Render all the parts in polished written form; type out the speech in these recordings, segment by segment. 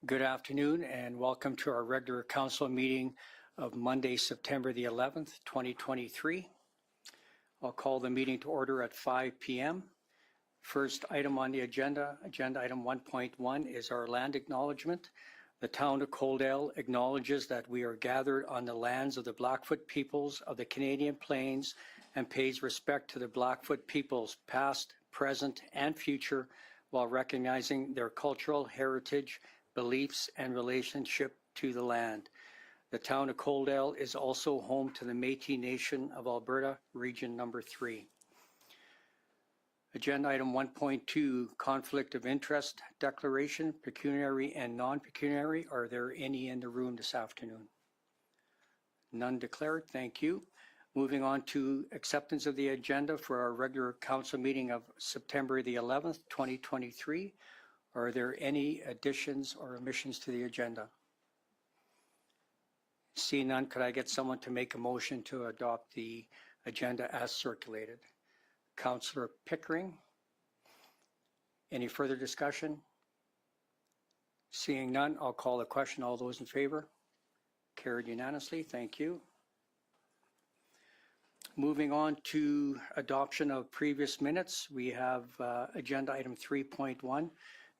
Good afternoon and welcome to our regular council meeting of Monday, September the 11th, 2023. I'll call the meeting to order at 5 p.m. First item on the agenda item 1.1 is our land acknowledgement. The town of Coaldale acknowledges that we are gathered on the lands of the Blackfoot peoples of the Canadian Plains and pays respect to the Blackfoot peoples past, present, and future while recognizing their cultural heritage, beliefs, and relationship to the land. The town of Coaldale is also home to the Métis Nation of Alberta, Region Number 3. Agenda item 1.2, Conflict of Interest Declaration, Pecuniary and Non-pecuniary. Are there any in the room this afternoon? None declared. Thank you. Moving on to acceptance of the agenda for our regular council meeting of September the 11th, 2023. Are there any additions or omissions to the agenda? Seeing none, could I get someone to make a motion to adopt the agenda as circulated? Councillor Pickering. Any further discussion? Seeing none, I'll call the question. All those in favor? Carried unanimously. Thank you. Moving on to adoption of previous minutes, we have agenda item 3.1,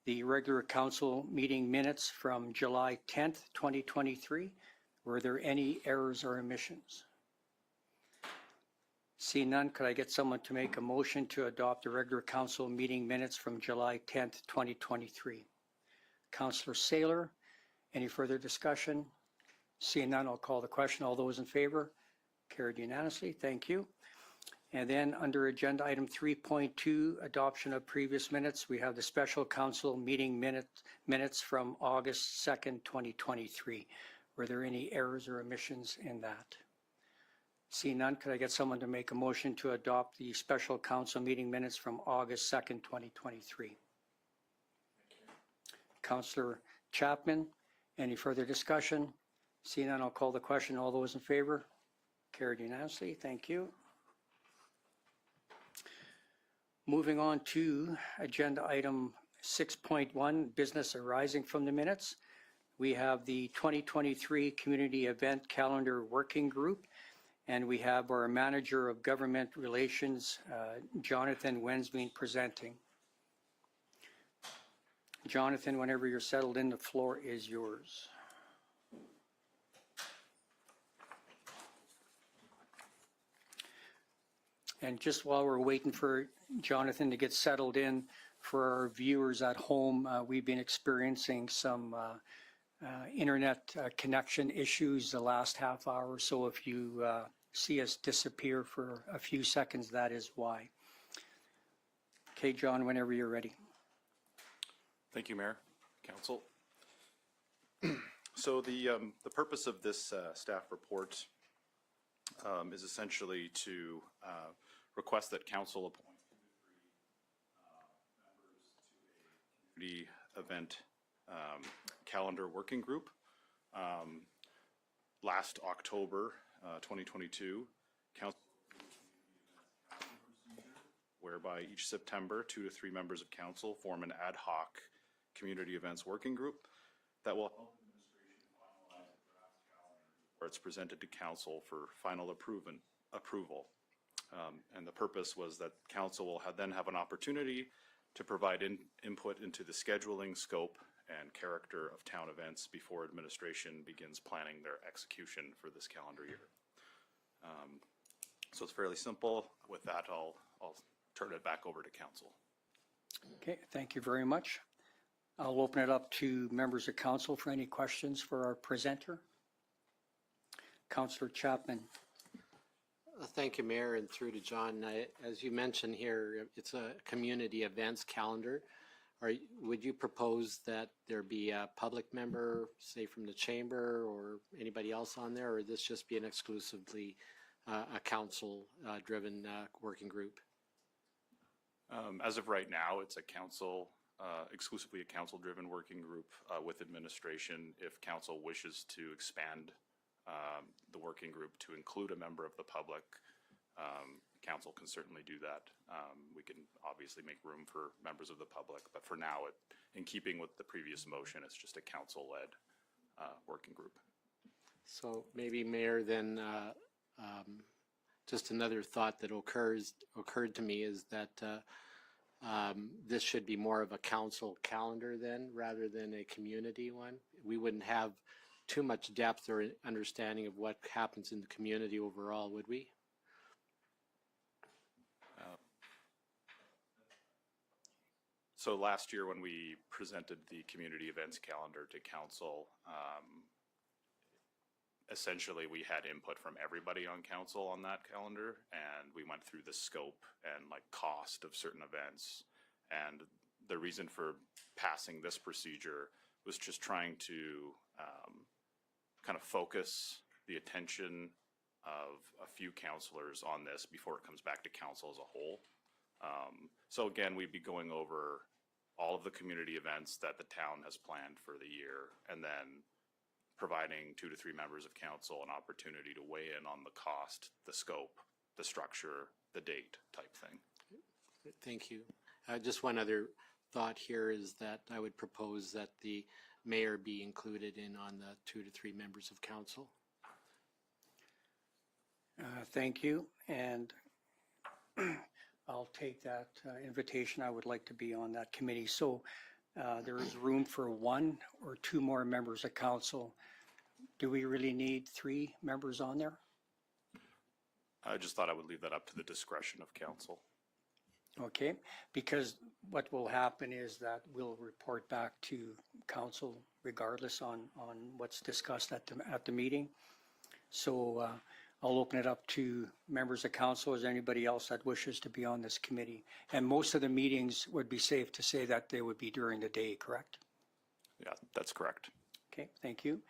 the regular council meeting minutes from July 10th, 2023. Were there any errors or omissions? See none, could I get someone to make a motion to adopt the regular council meeting minutes from July 10th, 2023? Councillor Saylor, any further discussion? Seeing none, I'll call the question. All those in favor? Carried unanimously. Thank you. And then under agenda item 3.2, adoption of previous minutes, we have the special council meeting minutes from August 2nd, 2023. Were there any errors or omissions in that? See none, could I get someone to make a motion to adopt the special council meeting minutes from August 2nd, 2023? Councillor Chapman, any further discussion? See none, I'll call the question. All those in favor? Carried unanimously. Thank you. Moving on to agenda item 6.1, business arising from the minutes. We have the 2023 Community Event Calendar Working Group, and we have our Manager of Government Relations, Jonathan Wensveen, presenting. Jonathan, whenever you're settled in, the floor is yours. And just while we're waiting for Jonathan to get settled in, for our viewers at home, we've been experiencing some internet connection issues the last half hour. So if you see us disappear for a few seconds, that is why. Okay, John, whenever you're ready. Thank you, Mayor, Council. So the purpose of this staff report is essentially to request that Council appoint 2 to 3 members to a community event calendar working group. Last October 2022, Council whereby each September 2 to 3 members of Council form an ad hoc community events working group that will help administration finalize a draft calendar where it's presented to Council for final approval. And the purpose was that Council will then have an opportunity to provide input into the scheduling, scope, and character of town events before administration begins planning their execution for this calendar year. So it's fairly simple. With that, I'll turn it back over to Council. Okay, thank you very much. I'll open it up to members of Council for any questions for our presenter. Councillor Chapman. Thank you, Mayor, and through to John. As you mentioned here, it's a community events calendar. Would you propose that there be a public member, say from the chamber or anybody else on there, or would this just be an exclusively a council-driven working group? As of right now, it's a council, exclusively a council-driven working group with administration. If Council wishes to expand the working group to include a member of the public, council can certainly do that. We can obviously make room for members of the public, but for now, in keeping with the previous motion, it's just a council-led working group. So maybe, Mayor, then just another thought that occurred to me is that this should be more of a council calendar then, rather than a community one. We wouldn't have too much depth or understanding of what happens in the community overall, would we? So last year when we presented the community events calendar to council, essentially we had input from everybody on council on that calendar, and we went through the scope and like cost of certain events. And the reason for passing this procedure was just trying to kind of focus the attention of a few councillors on this before it comes back to council as a whole. So again, we'd be going over all of the community events that the town has planned for the year, and then providing 2 to 3 members of council an opportunity to weigh in on the cost, the scope, the structure, the date type thing. Thank you. Just one other thought here is that I would propose that the mayor be included in on the 2 to 3 members of council. Thank you, and I'll take that invitation. I would like to be on that committee. So there is room for 1 or 2 more members of council. Do we really need 3 members on there? I just thought I would leave that up to the discretion of council. Okay, because what will happen is that we'll report back to council regardless on what's discussed at the meeting. So I'll open it up to members of council. Is there anybody else that wishes to be on this committee? And most of the meetings would be safe to say that they would be during the day, correct? Yeah, that's correct. Okay, thank you.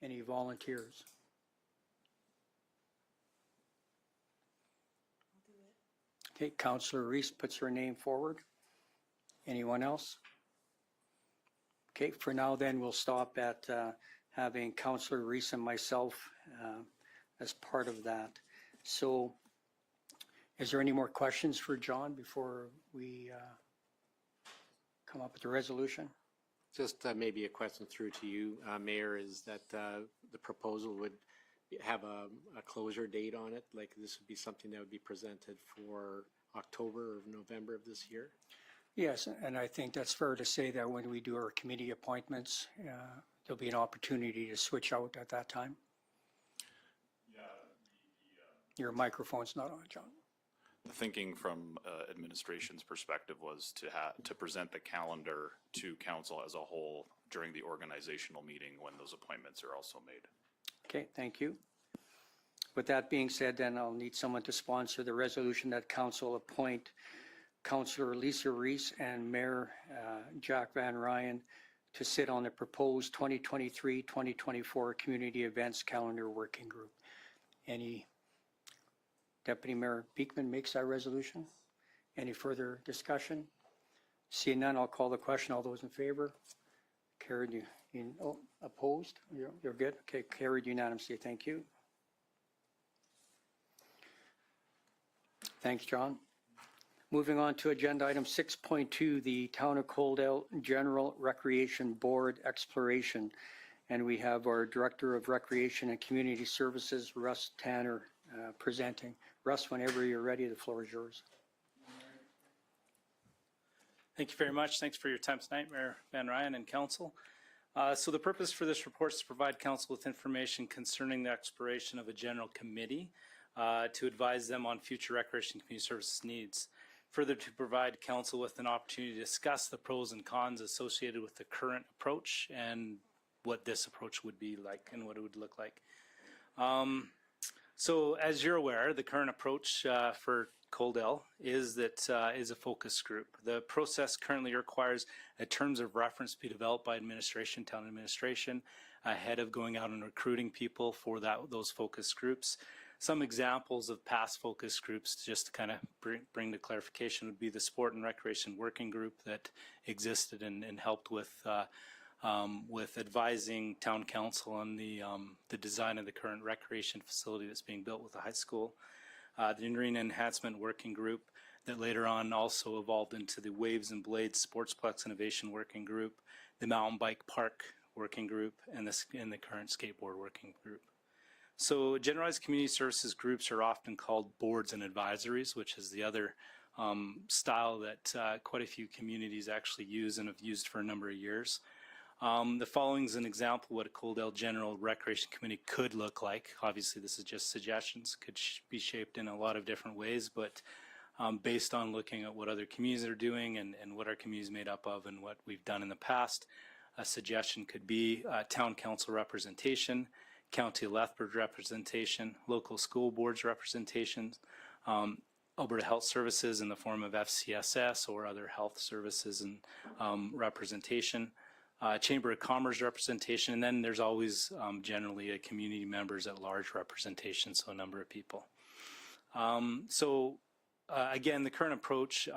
Any volunteers? Okay, Councillor Reese puts her name forward. Anyone else? Okay, for now then we'll stop at having Councillor Reese and myself as part of that. So is there any more questions for John before we come up with the resolution? Just maybe a question through to you, Mayor, is that the proposal would have a closure date on it? Like this would be something that would be presented for October or November of this year? Yes, and I think that's fair to say that when we do our committee appointments, there'll be an opportunity to switch out at that time. Yeah. Your microphone's not on, John. The thinking from administration's perspective was to present the calendar to council as a whole during the organizational meeting when those appointments are also made. Okay, thank you. With that being said, then I'll need someone to sponsor the resolution that council appoint Councillor Lisa Reese and Mayor Jack Van Rijn to sit on the proposed 2023-2024 Community Events Calendar Working Group. Any Deputy Mayor Beekman makes that resolution? Any further discussion? Seeing none, I'll call the question. All those in favor? Carried. Opposed? You're good? Okay, carried unanimously. Thank you. Thanks, John. Moving on to agenda item 6.2, the Town of Coaldale General Recreation Board Exploration. And we have our Director of Recreation and Community Services, Russ Tanner, presenting. Russ, whenever you're ready, the floor is yours. Thank you very much. Thanks for your time tonight, Mayor Van Rijn and Council. So the purpose for this report is to provide Council with information concerning the exploration of a general committee to advise them on future recreation and community services needs. Further, to provide Council with an opportunity to discuss the pros and cons associated with the current approach and what this approach would be like and what it would look like. So as you're aware, the current approach for Coaldale is a focus group. The process currently requires a terms of reference to be developed by administration, town administration, ahead of going out and recruiting people for those focus groups. Some examples of past focus groups, just to kind of bring the clarification, would be the Sport and Recreation Working Group that existed and helped with advising town council on the design of the current recreation facility that's being built with the high school. the Marina Enhancement Working Group that later on also evolved into the Waves and Blades Sportsplex Innovation Working Group, the Mountain Bike Park Working Group, and the current Skateboard Working Group. So generalized community services groups are often called boards and advisories, which is the other style that quite a few communities actually use and have used for a number of years. The following is an example of what a Coaldale General Recreation Committee could look like. Obviously, this is just suggestions, could be shaped in a lot of different ways, but based on looking at what other communities are doing and what our community is made up of and what we've done in the past, a suggestion could be town council representation, County of Lethbridge representation, local school boards representation, Alberta Health Services in the form of FCSS or other health services and representation, Chamber of Commerce representation, and then there's always generally a community members at large representation, so a number of people. Again, the current approach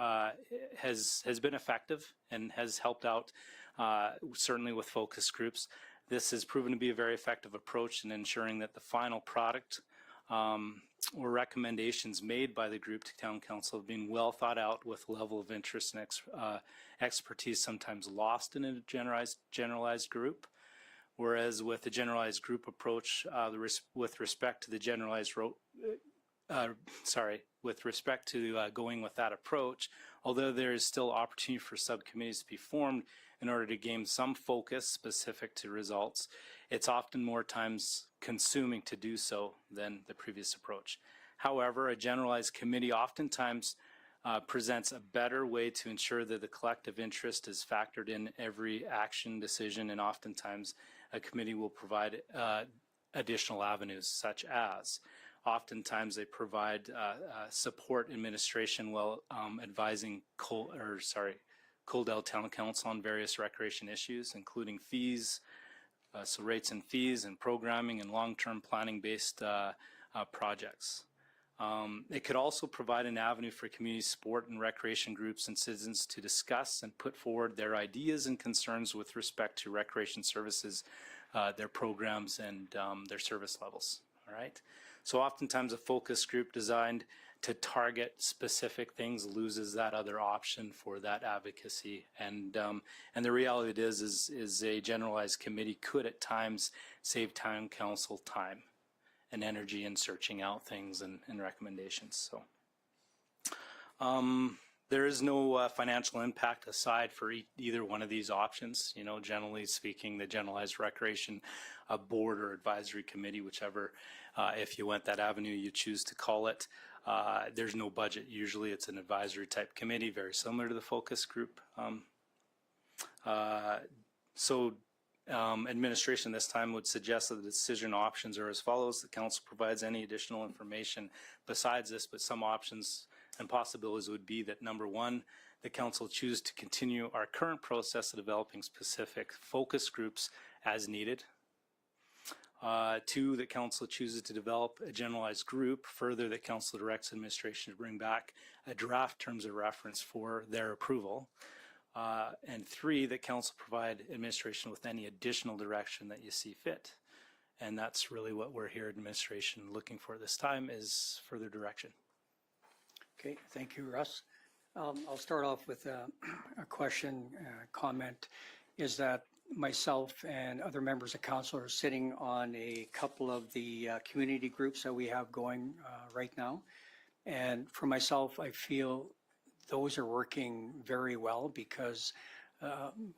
has been effective and has helped out certainly with focus groups. This has proven to be a very effective approach in ensuring that the final product or recommendations made by the group to town council have been well thought out with level of interest and expertise sometimes lost in a generalized group. Whereas with the generalized group approach, with respect to the generalized going with that approach, although there is still opportunity for subcommittees to be formed in order to gain some focus specific to results, it's often more times consuming to do so than the previous approach. However, a generalized committee oftentimes presents a better way to ensure that the collective interest is factored in every action decision, and oftentimes a committee will provide additional avenues, such as oftentimes they provide support administration while advising Coaldale Town Council on various recreation issues, including fees, so rates and fees and programming and long-term planning-based projects. It could also provide an avenue for community sport and recreation groups and citizens to discuss and put forward their ideas and concerns with respect to recreation services, their programs, and their service levels. All right. So oftentimes a focus group designed to target specific things loses that other option for that advocacy. And the reality is a generalized committee could at times save town council time and energy in searching out things and recommendations. So there is no financial impact aside for either one of these options. You know, generally speaking, the generalized recreation board or advisory committee, whichever, if you went that avenue you choose to call it, there's no budget. Usually it's an advisory type committee, very similar to the focus group. Administration this time would suggest that the decision options are as follows. The council provides any additional information besides this, but some options and possibilities would be that, number one, the council choose to continue our current process of developing specific focus groups as needed. Two, the council chooses to develop a generalized group. Further, the council directs administration to bring back a draft terms of reference for their approval. And three, the council provide administration with any additional direction that you see fit. And that's really what we're here, administration, looking for this time is further direction. Okay, thank you, Russ. I'll start off with a question, comment, is that myself and other members of council are sitting on a couple of the community groups that we have going right now. And for myself, I feel those are working very well because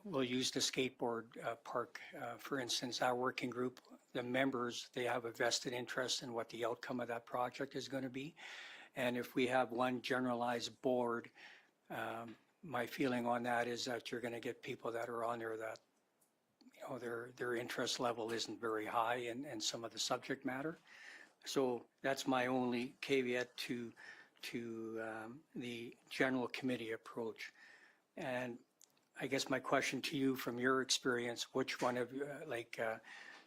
we'll use the skateboard park, for instance, our working group, the members, they have a vested interest in what the outcome of that project is going to be. And if we have one generalized board, my feeling on that is that you're going to get people that are on there that, you know, their interest level isn't very high in some of the subject matter. So that's my only caveat to the general committee approach. And I guess my question to you, from your experience, which one of you,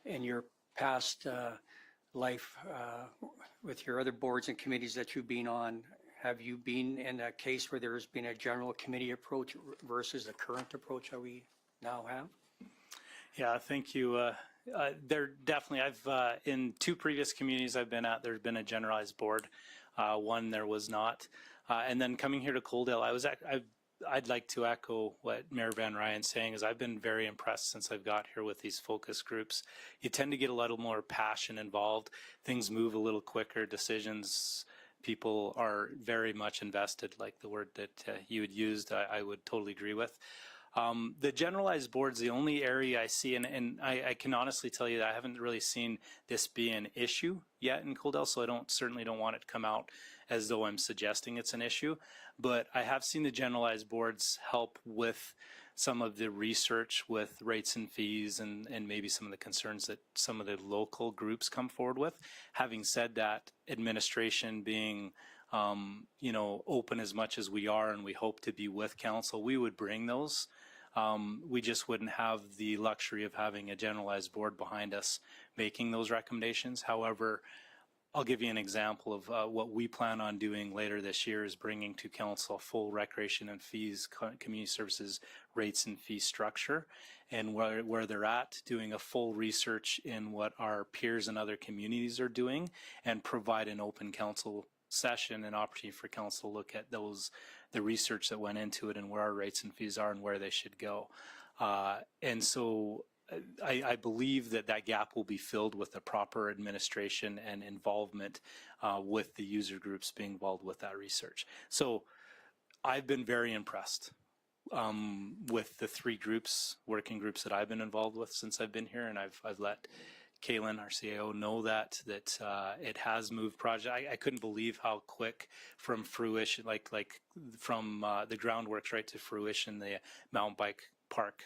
in your past life with your other boards and committees that you've been on, have you been in a case where there's been a general committee approach versus the current approach that we now have? Yeah, thank you. There definitely, in two previous communities I've been at, there's been a generalized board. one there was not. And then coming here to Coaldale, I'd like to echo what Mayor Van Rijn is saying, is I've been very impressed since I've got here with these focus groups. You tend to get a little more passion involved. Things move a little quicker, decisions, people are very much invested, like the word that you had used, I would totally agree with. The generalized board's the only area I see, and I can honestly tell you that I haven't really seen this be an issue yet in Coaldale, so I certainly don't want it to come out as though I'm suggesting it's an issue. But I have seen the generalized boards help with some of the research with rates and fees and maybe some of the concerns that some of the local groups come forward with. Having said that, administration being open as much as we are, and we hope to be with council, we would bring those. We just wouldn't have the luxury of having a generalized board behind us making those recommendations. However, I'll give you an example of what we plan on doing later this year is bringing to council full recreation and fees, community services rates and fee structure, and where they're at, doing a full research in what our peers and other communities are doing, and provide an open council session and opportunity for council to look at the research that went into it and where our rates and fees are and where they should go. And so I believe that gap will be filled with the proper administration and involvement with the user groups being involved with that research. So I've been very impressed with the three working groups that I've been involved with since I've been here, and I've let Kaylin, our CAO, know that it has moved project. I couldn't believe how quick from fruition, like from the groundworks right to fruition, the mountain bike park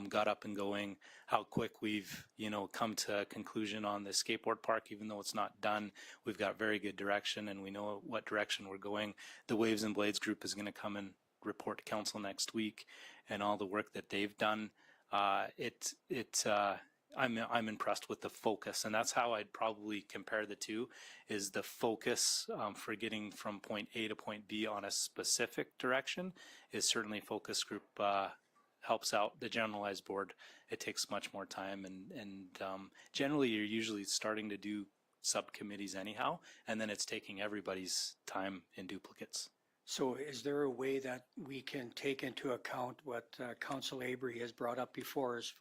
got up and going, how quick we've come to a conclusion on the skateboard park. Even though it's not done, we've got very good direction and we know what direction we're going. The Waves and Blades group is going to come and report to council next week, and all the work that they've done. I'm impressed with the focus, and that's how I'd probably compare the two, is the focus for getting from point A to point B on a specific direction is certainly focus group helps out. The generalized board, it takes much more time, and generally you're usually starting to do subcommittees anyhow, and then it's taking everybody's time in duplicates. So is there a way that we can take into account what Councillor Abrey has brought up before as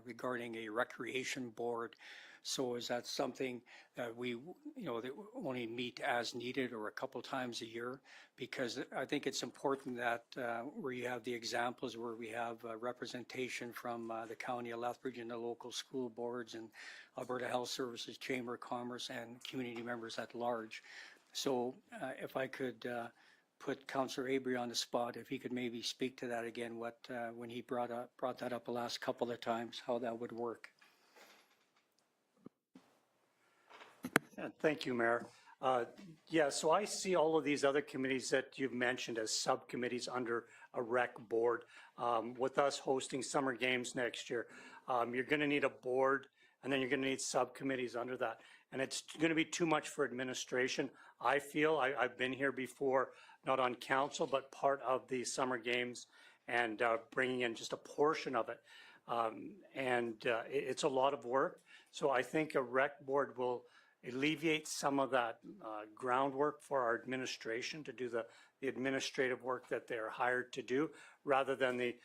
regarding a recreation board? So is that something that we, that only meet as needed or a couple times a year? Because I think it's important that where you have the examples where we have representation from the County of Lethbridge and the local school boards and Alberta Health Services, Chamber of Commerce, and community members at large. So if I could put Councillor Abrey on the spot, if he could maybe speak to that again, when he brought that up the last couple of times, how that would work. Thank you, Mayor. Yeah, so I see all of these other committees that you've mentioned as subcommittees under a rec board. With us hosting summer games next year, you're going to need a board, and then you're going to need subcommittees under that. And it's going to be too much for administration. I feel I've been here before, not on council, but part of the summer games, and bringing in just a portion of it. It's a lot of work. So I think a rec board will alleviate some of that groundwork for our administration to do the administrative work that they're hired to do, rather than the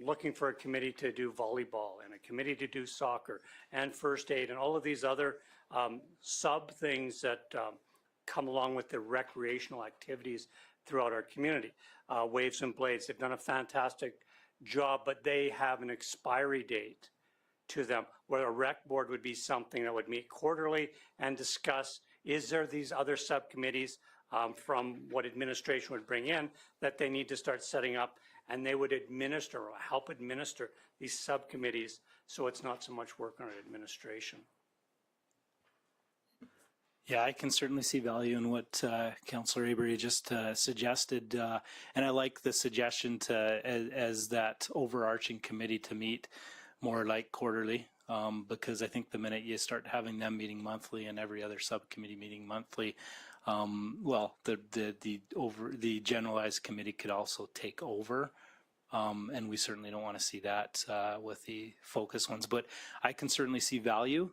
looking for a committee to do volleyball and a committee to do soccer and first aid and all of these other sub things that come along with the recreational activities throughout our community. Waves and Blades, they've done a fantastic job, but they have an expiry date to them, where a rec board would be something that would meet quarterly and discuss, is there these other subcommittees from what administration would bring in that they need to start setting up, and they would administer or help administer these subcommittees, so it's not so much work on administration. Yeah, I can certainly see value in what Councillor Abrey just suggested, and I like the suggestion as that overarching committee to meet more like quarterly, because I think the minute you start having them meeting monthly and every other subcommittee meeting monthly, the generalized committee could also take over, and we certainly don't want to see that with the focus ones. But I can certainly see value.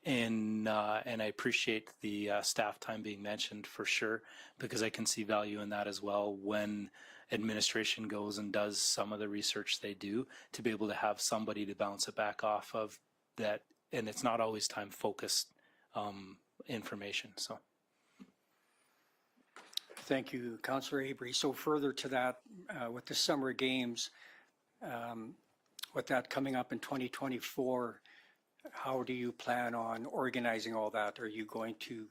and I appreciate the staff time being mentioned for sure, because I can see value in that as well when administration goes and does some of the research they do, to be able to have somebody to bounce it back off of that. And it's not always time focused information. So. Thank you, Councillor Abrey. So further to that, with the summer games, with that coming up in 2024, how do you plan on organizing all that? Are you going to,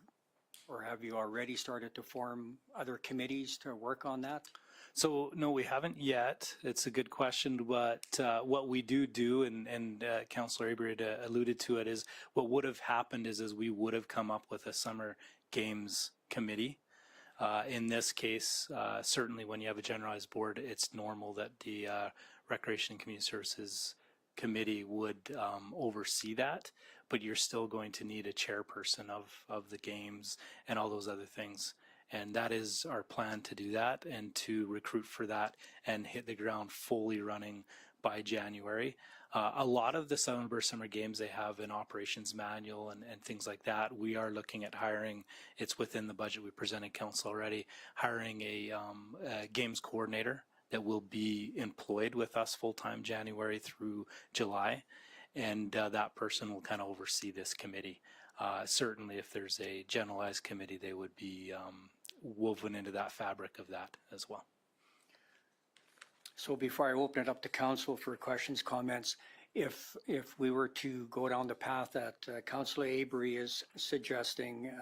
or have you already started to form other committees to work on that? So no, we haven't yet. It's a good question, but what we do, and Councillor Abrey had alluded to it, is what would have happened is we would have come up with a summer games committee. In this case, certainly when you have a generalized board, it's normal that the Recreation and Community Services Committee would oversee that, but you're still going to need a chairperson of the games and all those other things. And that is our plan, to do that and to recruit for that and hit the ground fully running by January. A lot of the Southern Alberta Summer Games, they have an operations manual and things like that. We are looking at hiring, it's within the budget we presented council already, hiring a games coordinator that will be employed with us full-time January through July. And that person will kind of oversee this committee. Certainly if there's a generalized committee, they would be woven into that fabric of that as well. So before I open it up to council for questions, comments, if we were to go down the path that Councillor Abrey is suggesting,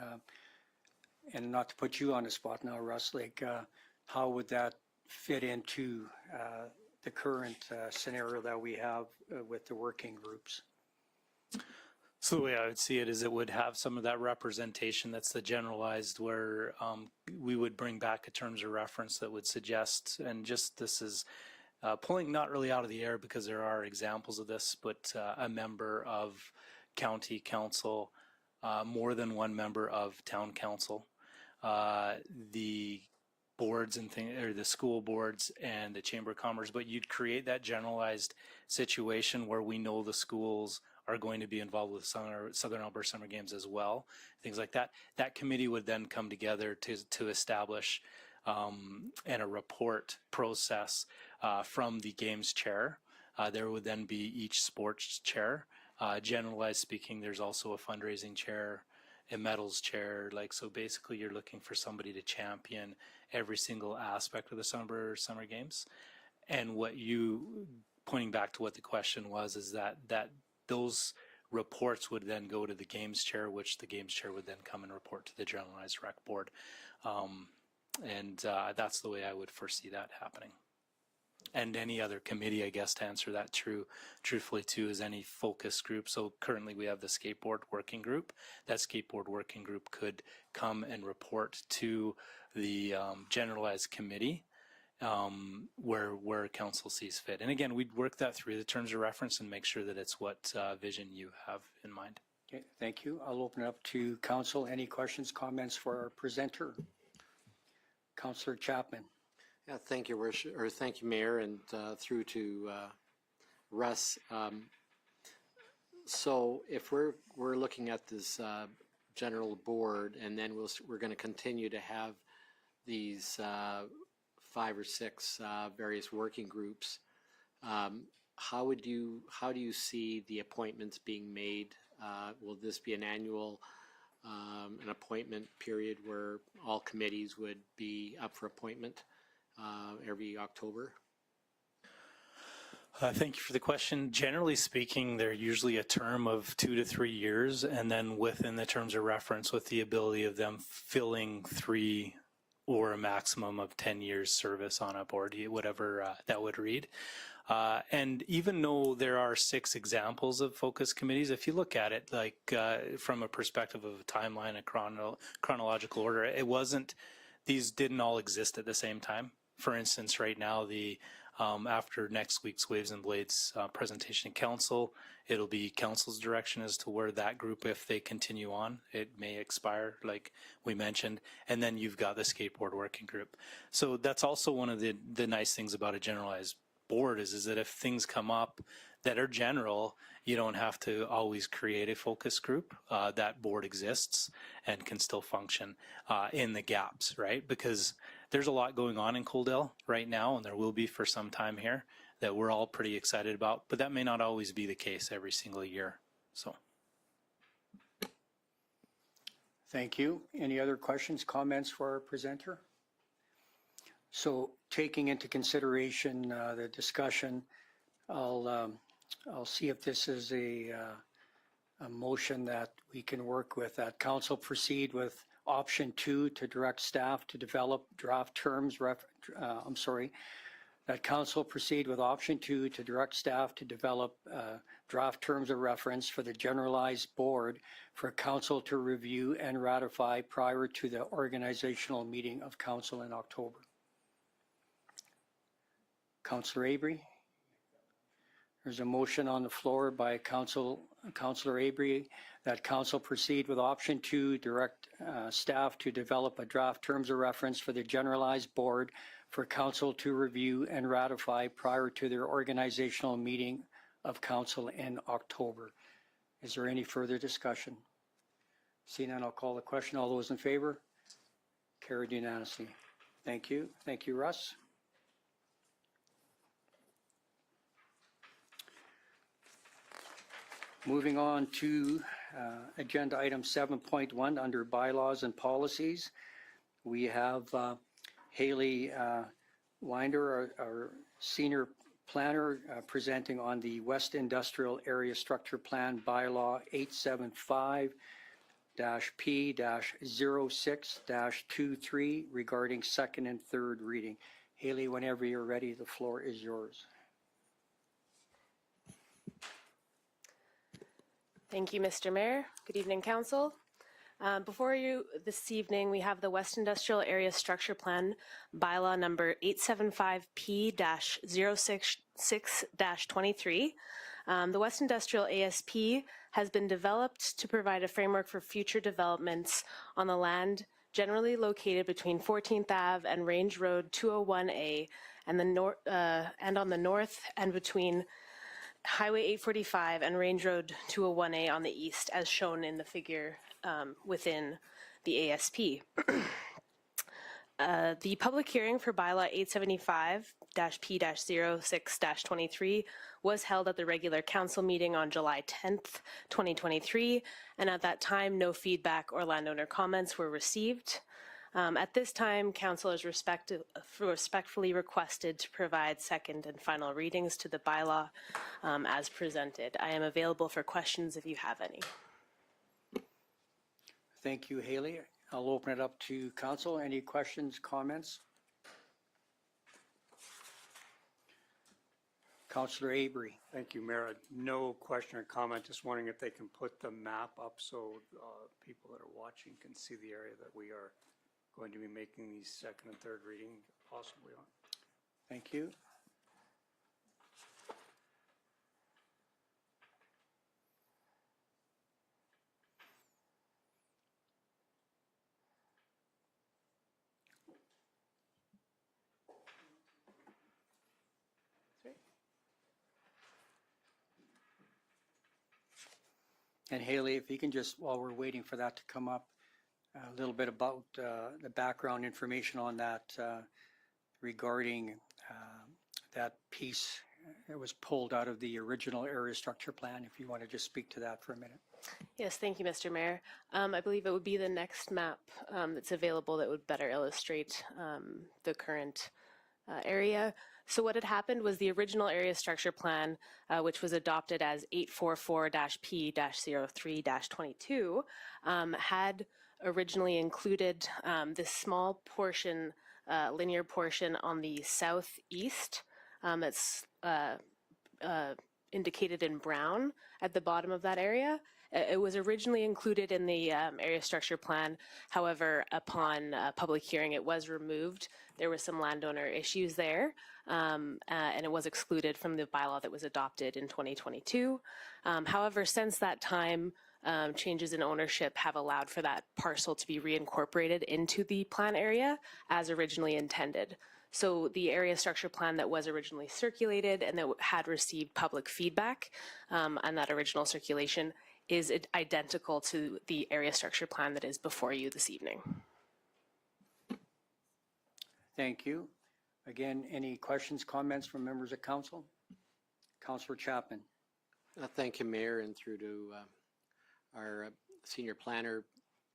and not to put you on the spot now, Russ, like how would that fit into the current scenario that we have with the working groups? So the way I would see it is it would have some of that representation that's the generalized, where we would bring back a terms of reference that would suggest, and just this is pulling not really out of the air because there are examples of this, but a member of county council, more than one member of town council, the boards and things, or the school boards and the Chamber of Commerce, but you'd create that generalized situation where we know the schools are going to be involved with Southern Alberta Summer Games as well, things like that. That committee would then come together to establish and a report process from the games chair. There would then be each sports chair. Generalized speaking, there's also a fundraising chair, a medals chair. Like, so basically you're looking for somebody to champion every single aspect of the Summer Games. And what you, pointing back to what the question was, is that those reports would then go to the games chair, which the games chair would then come and report to the generalized rec board. That's the way I would foresee that happening. And any other committee, I guess, to answer that truthfully too, is any focus group. So currently we have the skateboard working group. That skateboard working group could come and report to the generalized committee where council sees fit. And again, we'd work that through the terms of reference and make sure that it's what vision you have in mind. Okay, thank you. I'll open it up to council. Any questions, comments for our presenter? Councillor Chapman. Yeah, thank you, Worship, or thank you, Mayor, and through to Russ. So if we're looking at this general board, and then we're going to continue to have these 5 or 6 various working groups, how do you see the appointments being made? Will this be an annual an appointment period where all committees would be up for appointment every October? Thank you for the question. Generally speaking, they're usually a term of 2 to 3 years, and then within the terms of reference with the ability of them filling 3 or a maximum of 10 years service on a board, whatever that would read. And even though there are 6 examples of focus committees, if you look at it like from a perspective of a timeline, a chronological order, it wasn't, these didn't all exist at the same time. For instance, right now, the after next week's Waves and Blades presentation in council, it'll be council's direction as to where that group, if they continue on, it may expire, like we mentioned. And then you've got the skateboard working group. So that's also one of the nice things about a generalized board is that if things come up that are general, you don't have to always create a focus group. That board exists and can still function in the gaps, right? Because there's a lot going on in Coaldale right now, and there will be for some time here, that we're all pretty excited about, but that may not always be the case every single year. So. Thank you. Any other questions, comments for our presenter? So taking into consideration the discussion, I'll see if this is a motion that we can work with. That council proceed with option 2 to direct staff to develop draft terms. That council proceed with option 2 to direct staff to develop draft terms of reference for the generalized board for council to review and ratify prior to the organizational meeting of council in October. Councillor Abrey. There's a motion on the floor by Councillor Abrey that council proceed with option 2, direct staff to develop a draft terms of reference for the generalized board for council to review and ratify prior to their organizational meeting of council in October. Is there any further discussion? Seeing none, I'll call the question. All those in favor? Carried unanimously. Thank you. Thank you, Russ. Moving on to agenda item 7.1 under bylaws and policies. We have Hailey Winder, our senior planner, presenting on the West Industrial Area Structure Plan Bylaw 875-P-06-23 regarding second and third reading. Hailey, whenever you're ready, the floor is yours. Thank you, Mr. Mayor. Good evening, Council. Before you this evening, we have the West Industrial Area Structure Plan Bylaw number 875P-066-23. The West Industrial ASP has been developed to provide a framework for future developments on the land generally located between 14th Ave and Range Road 201A and on the north and between Highway 845 and Range Road 201A on the east, as shown in the figure within the ASP. The public hearing for Bylaw 875-P-06-23 was held at the regular council meeting on July 10th, 2023, and at that time, no feedback or landowner comments were received. At this time, council is respectfully requested to provide second and final readings to the bylaw as presented. I am available for questions if you have any. Thank you, Hailey. I'll open it up to council. Any questions, comments? Councillor Abrey. Thank you, Mayor. No question or comment. Just wondering if they can put the map up so people that are watching can see the area that we are going to be making these second and third reading possibly on. Thank you. And Hailey, if you can just, while we're waiting for that to come up, a little bit about the background information on that regarding that piece that was pulled out of the original area structure plan, if you want to just speak to that for a minute. Yes, thank you, Mr. Mayor. I believe it would be the next map that's available that would better illustrate the current area. So what had happened was the original area structure plan, which was adopted as 844-P-03-22, had originally included this small portion, linear portion on the southeast that's indicated in brown at the bottom of that area. It was originally included in the area structure plan. However, upon public hearing, it was removed. There were some landowner issues there, and it was excluded from the bylaw that was adopted in 2022. However, since that time, changes in ownership have allowed for that parcel to be reincorporated into the plan area as originally intended. So the area structure plan that was originally circulated and that had received public feedback on that original circulation is identical to the area structure plan that is before you this evening. Thank you. Again, any questions, comments from members of council? Councillor Chapman. Thank you, Mayor, and through to our senior planner.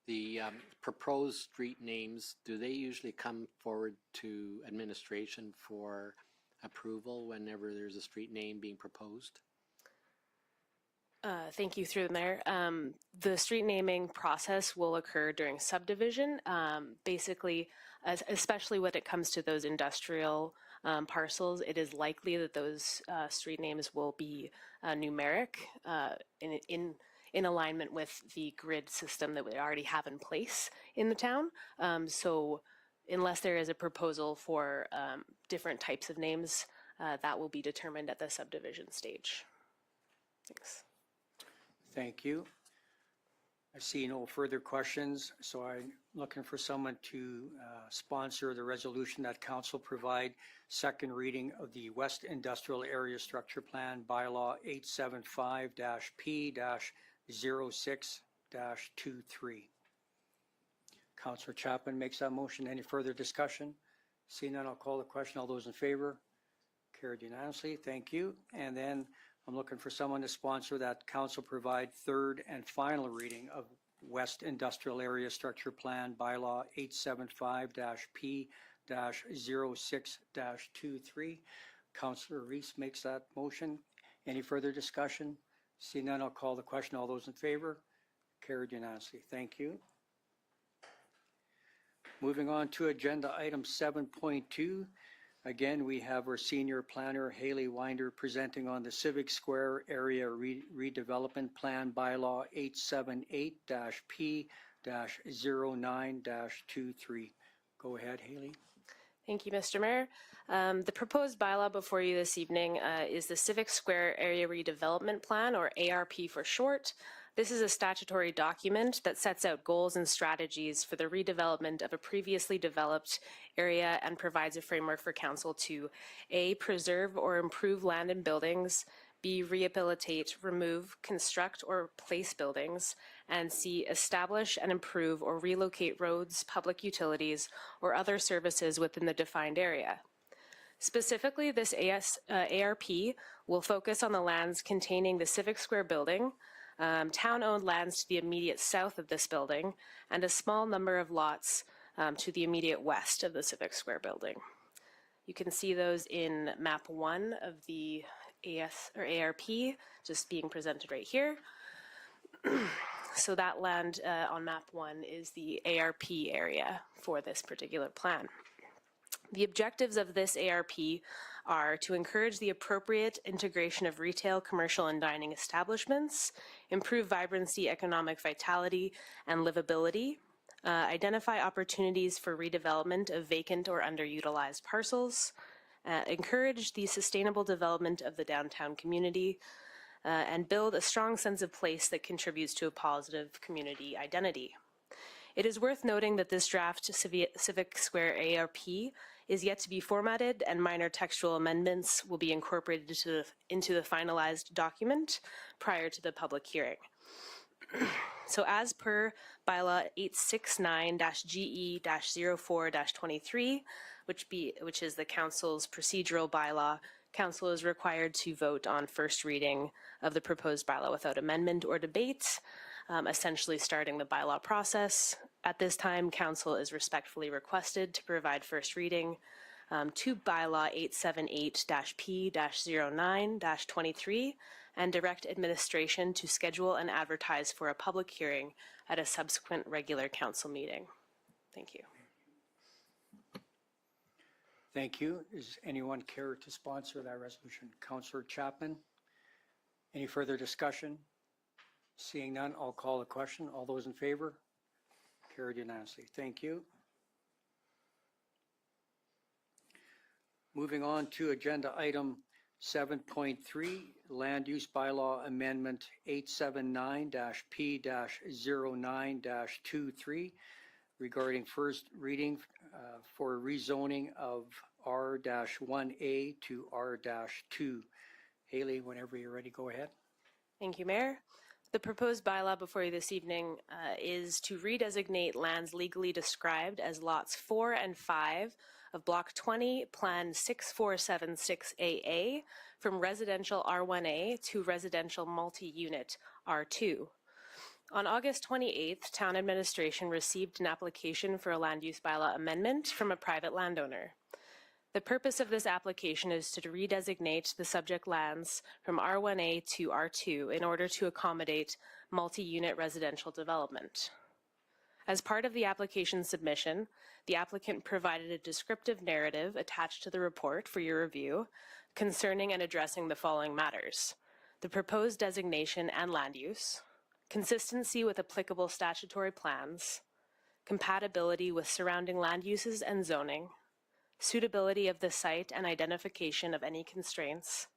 The proposed street names, do they usually come forward to administration for approval whenever there's a street name being proposed? Thank you, through the mayor. The street naming process will occur during subdivision. Basically, especially when it comes to those industrial parcels, it is likely that those street names will be numeric in alignment with the grid system that we already have in place in the town. So unless there is a proposal for different types of names, that will be determined at the subdivision stage. Thanks. Thank you. I see no further questions, so I'm looking for someone to sponsor the resolution that council provide second reading of the West Industrial Area Structure Plan Bylaw 875-P-06-23. Councillor Chapman makes that motion. Any further discussion? Seeing none, I'll call the question. All those in favor? Carried unanimously. Thank you. And then I'm looking for someone to sponsor that council provide third and final reading of West Industrial Area Structure Plan Bylaw 875-P-06-23. Councillor Reese makes that motion. Any further discussion? Seeing none, I'll call the question. All those in favor? Carried unanimously. Thank you. Moving on to agenda item 7.2. Again, we have our senior planner, Hailey Winder, presenting on the Civic Square Area Redevelopment Plan Bylaw 878-P-09-23. Go ahead, Hailey. Thank you, Mr. Mayor. The proposed bylaw before you this evening is the Civic Square Area Redevelopment Plan, or ARP for short. This is a statutory document that sets out goals and strategies for the redevelopment of a previously developed area and provides a framework for council to A, preserve or improve land and buildings, B, rehabilitate, remove, construct, or place buildings, and C, establish and improve or relocate roads, public utilities, or other services within the defined area. Specifically, this ARP will focus on the lands containing the Civic Square building, town-owned lands to the immediate south of this building, and a small number of lots to the immediate west of the Civic Square building. You can see those in map 1 of the ARP, just being presented right here. So that land on map 1 is the ARP area for this particular plan. The objectives of this ARP are to encourage the appropriate integration of retail, commercial, and dining establishments, improve vibrancy, economic vitality, and livability, identify opportunities for redevelopment of vacant or underutilized parcels, encourage the sustainable development of the downtown community, and build a strong sense of place that contributes to a positive community identity. It is worth noting that this draft Civic Square ARP is yet to be formatted, and minor textual amendments will be incorporated into the finalized document prior to the public hearing. So as per Bylaw 869-GE-04-23, which is the council's procedural bylaw, council is required to vote on first reading of the proposed bylaw without amendment or debate, essentially starting the bylaw process. At this time, council is respectfully requested to provide first reading to bylaw 878-P-09-23 and direct administration to schedule and advertise for a public hearing at a subsequent regular council meeting. Thank you. Thank you. Does anyone care to sponsor that resolution? Councillor Chapman. Any further discussion? Seeing none, I'll call the question. All those in favor? Carried unanimously. Thank you. Moving on to agenda item 7.3, Land Use Bylaw Amendment 879-P-09-23 regarding first reading for rezoning of R-1A to R-2. Hailey, whenever you're ready, go ahead. Thank you, Mayor. The proposed bylaw before you this evening is to redesignate lands legally described as lots 4 and 5 of Block 20, Plan 6476AA from residential R1A to residential multi-unit R2. On August 28th, Town Administration received an application for a land use bylaw amendment from a private landowner. The purpose of this application is to redesignate the subject lands from R1A to R2 in order to accommodate multi-unit residential development. As part of the application submission, the applicant provided a descriptive narrative attached to the report for your review concerning and addressing the following matters: the proposed designation and land use, consistency with applicable statutory plans, compatibility with surrounding land uses and zoning, suitability of the site and identification of any constraints,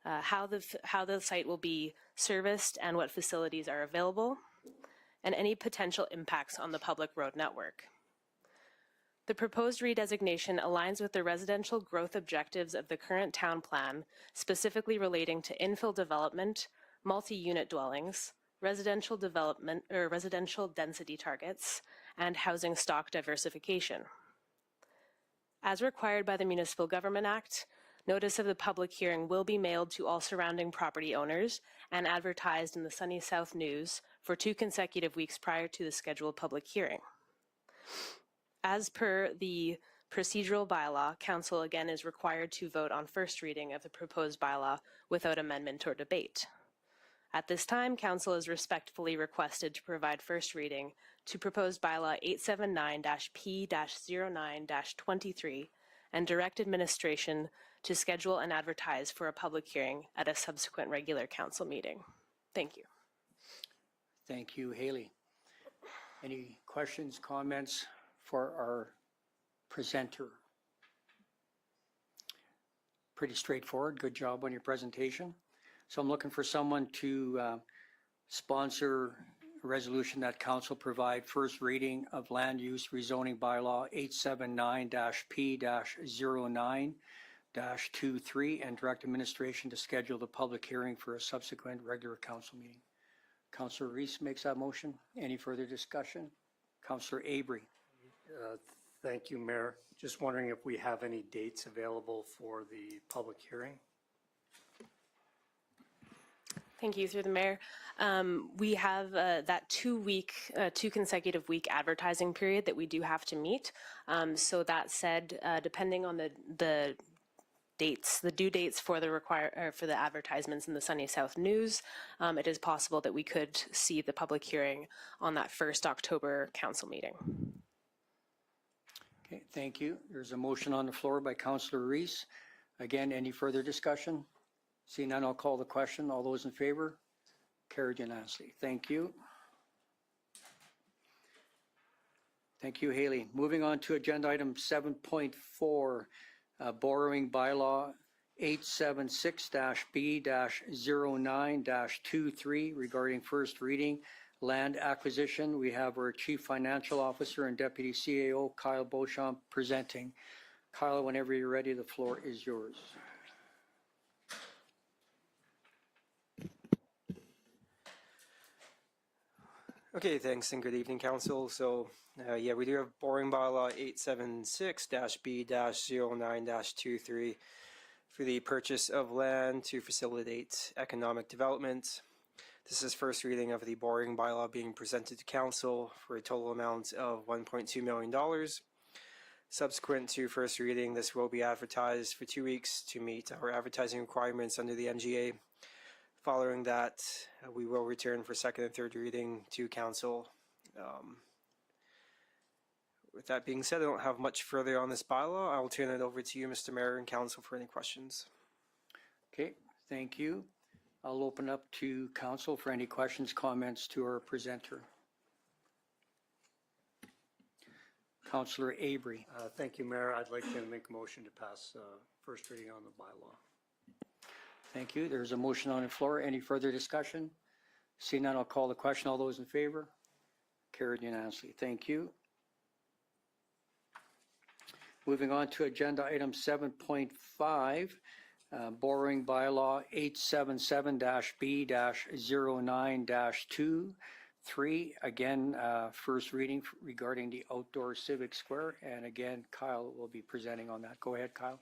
how the site will be serviced and what facilities are available, and any potential impacts on the public road network. The proposed redesignation aligns with the residential growth objectives of the current town plan, specifically relating to infill development, multi-unit dwellings, residential development or residential density targets, and housing stock diversification. As required by the Municipal Government Act, notice of the public hearing will be mailed to all surrounding property owners and advertised in the Sunny South News for 2 consecutive weeks prior to the scheduled public hearing. As per the procedural bylaw, Council again is required to vote on first reading of the proposed bylaw without amendment or debate. At this time, Council is respectfully requested to provide first reading to proposed bylaw 879-P-09-23 and direct administration to schedule and advertise for a public hearing at a subsequent regular council meeting. Thank you. Thank you, Hailey. Any questions, comments for our presenter? Pretty straightforward. Good job on your presentation. So I'm looking for someone to sponsor a resolution that council provide first reading of land use rezoning bylaw 879-P-09-23 and direct administration to schedule the public hearing for a subsequent regular council meeting. Councillor Reese makes that motion. Any further discussion? Councillor Abrey. Thank you, Mayor. Just wondering if we have any dates available for the public hearing? Thank you, through the mayor. We have that 2 consecutive week advertising period that we do have to meet. So that said, depending on the dates, the due dates for the advertisements in the Sunny South News, it is possible that we could see the public hearing on that 1st October council meeting. Okay, thank you. There's a motion on the floor by Councillor Reese. Again, any further discussion? Seeing none, I'll call the question. All those in favor? Carried unanimously. Thank you. Thank you, Hailey. Moving on to agenda item 7.4, borrowing bylaw 876-B-09-23 regarding first reading land acquisition. We have our Chief Financial Officer and Deputy CAO, Kyle Beauchamp, presenting. Kyle, whenever you're ready, the floor is yours. Okay, thanks and good evening, Council. So, yeah, we do have borrowing bylaw 876-B-09-23 for the purchase of land to facilitate economic development. This is first reading of the borrowing bylaw being presented to Council for a total amount of $1.2 million. Subsequent to first reading, this will be advertised for 2 weeks to meet our advertising requirements under the MGA. Following that, we will return for second and third reading to Council. With that being said, I don't have much further on this bylaw. I will turn it over to you, Mr. Mayor and Council, for any questions. Okay, thank you. I'll open up to Council for any questions, comments to our presenter. Councillor Abrey. Thank you, Mayor. I'd like to make a motion to pass first reading on the bylaw. Thank you. There's a motion on the floor. Any further discussion? Seeing none, I'll call the question. All those in favor? Carried unanimously. Thank you. Moving on to agenda item 7.5, borrowing bylaw 877-B-09-23. Again, first reading regarding the outdoor Civic Square. And again, Kyle will be presenting on that. Go ahead, Kyle.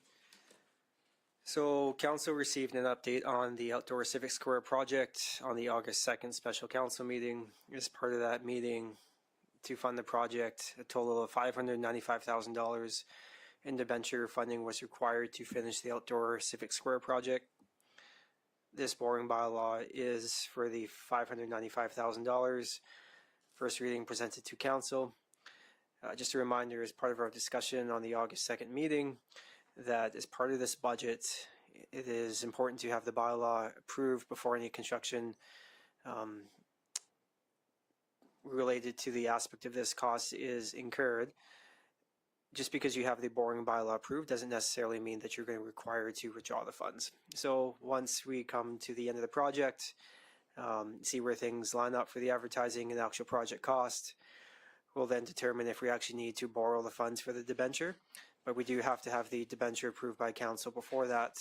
So council received an update on the outdoor Civic Square project on the August 2nd special council meeting. As part of that meeting, to fund the project, a total of $595,000 in debenture funding was required to finish the outdoor Civic Square project. This borrowing bylaw is for the $595,000. First reading presented to council. Just a reminder, as part of our discussion on the August 2nd meeting, that as part of this budget, it is important to have the bylaw approved before any construction related to the aspect of this cost is incurred. Just because you have the borrowing bylaw approved doesn't necessarily mean that you're going to require to withdraw the funds. So once we come to the end of the project, see where things line up for the advertising and actual project cost, we'll then determine if we actually need to borrow the funds for the debenture. But we do have to have the debenture approved by council before that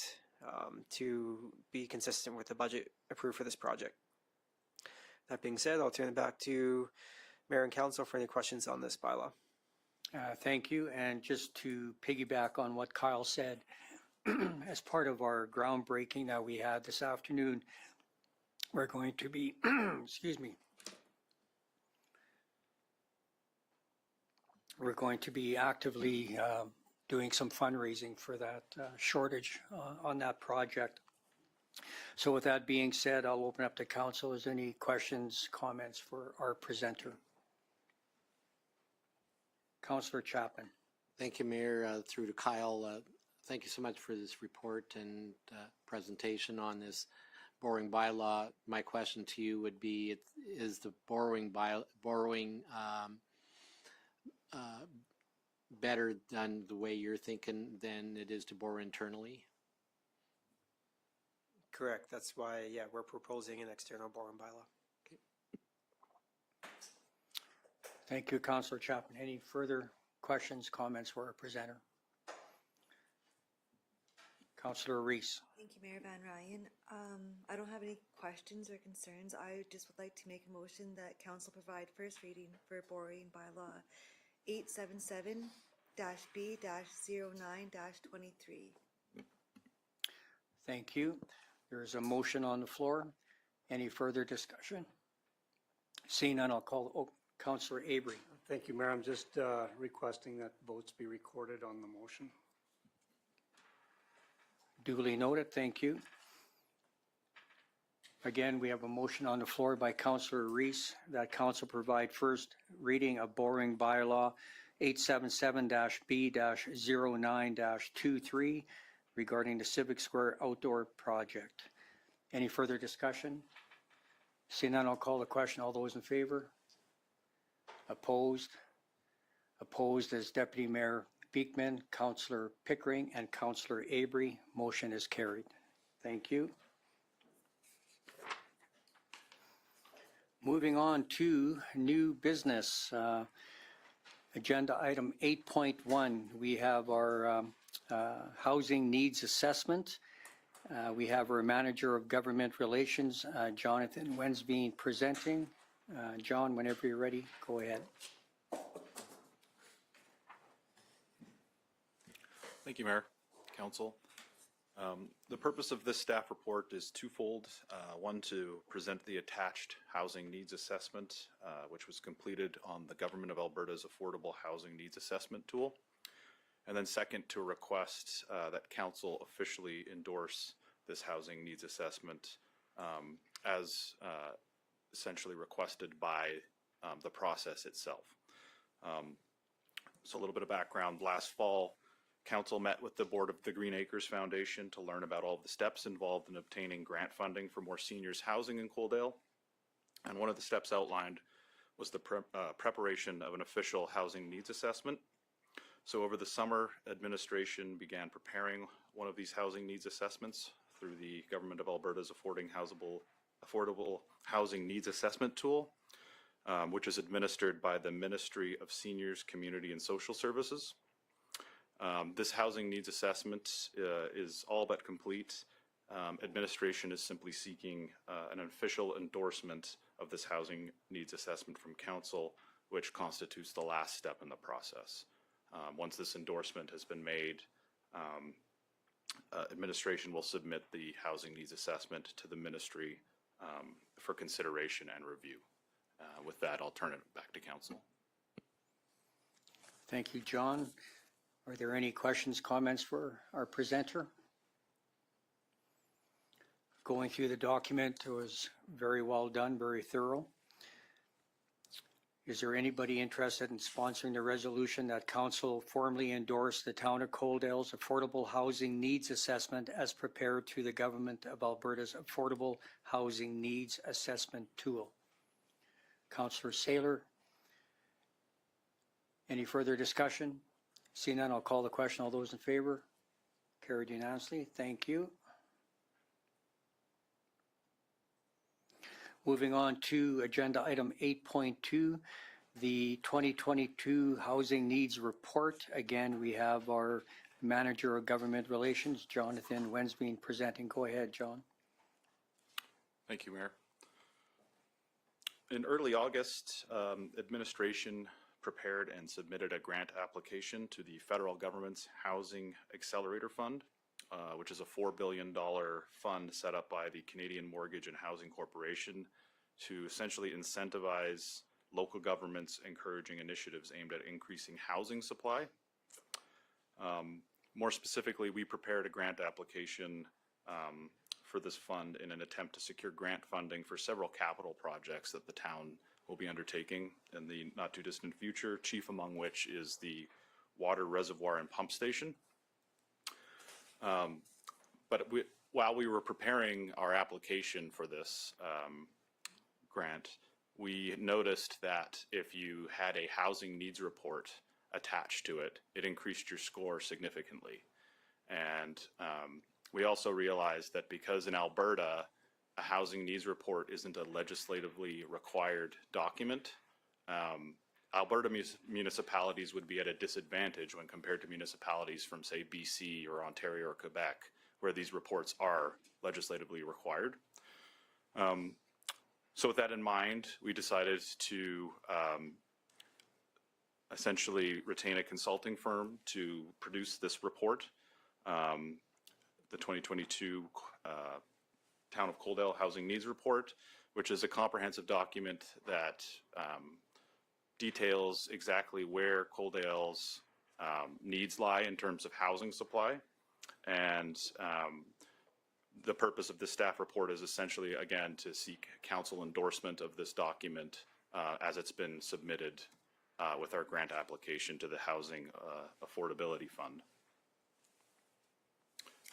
to be consistent with the budget approved for this project. That being said, I'll turn it back to Mayor and Council for any questions on this bylaw. Thank you. And just to piggyback on what Kyle said, as part of our groundbreaking that we had this afternoon, we're going to be, excuse me, we're going to be actively doing some fundraising for that shortage on that project. So with that being said, I'll open up to council. Is there any questions, comments for our presenter? Councillor Chapman. Thank you, Mayor. Through to Kyle, thank you so much for this report and presentation on this borrowing bylaw. My question to you would be, is the borrowing better done the way you're thinking than it is to borrow internally? Correct. That's why, yeah, we're proposing an external borrowing bylaw. Thank you, Councillor Chapman. Any further questions, comments for our presenter? Councillor Reese. Thank you, Mayor Van Rijn. I don't have any questions or concerns. I just would like to make a motion that council provide first reading for borrowing bylaw 877-B-09-23. Thank you. There is a motion on the floor. Any further discussion? Seeing none, I'll call Councillor Abrey. Thank you, Mayor. I'm just requesting that votes be recorded on the motion. Duly noted. Thank you. Again, we have a motion on the floor by Councillor Reese that council provide first reading of borrowing bylaw 877-B-09-23 regarding the Civic Square outdoor project. Any further discussion? Seeing none, I'll call the question. All those in favor? Opposed? Opposed as Deputy Mayor Beekman, Councillor Pickering, and Councillor Abrey. Motion is carried. Thank you. Moving on to new business. Agenda item 8.1. We have our housing needs assessment. We have our Manager of Government Relations, Jonathan Wensveen, presenting. John, whenever you're ready, go ahead. Thank you, Mayor, Council. The purpose of this staff report is twofold. One, to present the attached housing needs assessment, which was completed on the Government of Alberta's Affordable Housing Needs Assessment tool. And then second, to request that Council officially endorse this housing needs assessment as essentially requested by the process itself. So a little bit of background. Last fall, Council met with the board of the Green Acres Foundation to learn about all of the steps involved in obtaining grant funding for more seniors housing in Coaldale. And one of the steps outlined was the preparation of an official housing needs assessment. So over the summer, administration began preparing one of these housing needs assessments through the Government of Alberta's Affordable Housing Needs Assessment tool, which is administered by the Ministry of Seniors, Community and Social Services. This housing needs assessment is all but complete. Administration is simply seeking an official endorsement of this housing needs assessment from Council, which constitutes the last step in the process. Once this endorsement has been made, administration will submit the housing needs assessment to the ministry for consideration and review. With that, I'll turn it back to Council. Thank you, John. Are there any questions, comments for our presenter? Going through the document, it was very well done, very thorough. Is there anybody interested in sponsoring the resolution that Council formally endorse the Town of Coaldale's Affordable Housing Needs Assessment as prepared through the Government of Alberta's Affordable Housing Needs Assessment tool? Councillor Saylor, any further discussion? Seeing none, I'll call the question. All those in favor? Carried unanimously. Thank you. Moving on to agenda item 8.2, the 2022 Housing Needs Report. Again, we have our Manager of Government Relations, Jonathan Wensveen, presenting. Go ahead, John. Thank you, Mayor. In early August, administration prepared and submitted a grant application to the federal government's Housing Accelerator Fund, which is a $4 billion fund set up by the Canadian Mortgage and Housing Corporation to essentially incentivize local governments encouraging initiatives aimed at increasing housing supply. More specifically, we prepared a grant application for this fund in an attempt to secure grant funding for several capital projects that the town will be undertaking in the not too distant future, chief among which is the water reservoir and pump station. While we were preparing our application for this grant, we noticed that if you had a housing needs report attached to it, it increased your score significantly. And we also realized that because in Alberta, a housing needs report isn't a legislatively required document, Alberta municipalities would be at a disadvantage when compared to municipalities from, say, BC or Ontario or Quebec, where these reports are legislatively required. So with that in mind, we decided to essentially retain a consulting firm to produce this report, the 2022 Town of Coaldale Housing Needs Report, which is a comprehensive document that details exactly where Coaldale's needs lie in terms of housing supply. And the purpose of this staff report is essentially, again, to seek council endorsement of this document as it's been submitted with our grant application to the Housing Affordability Fund.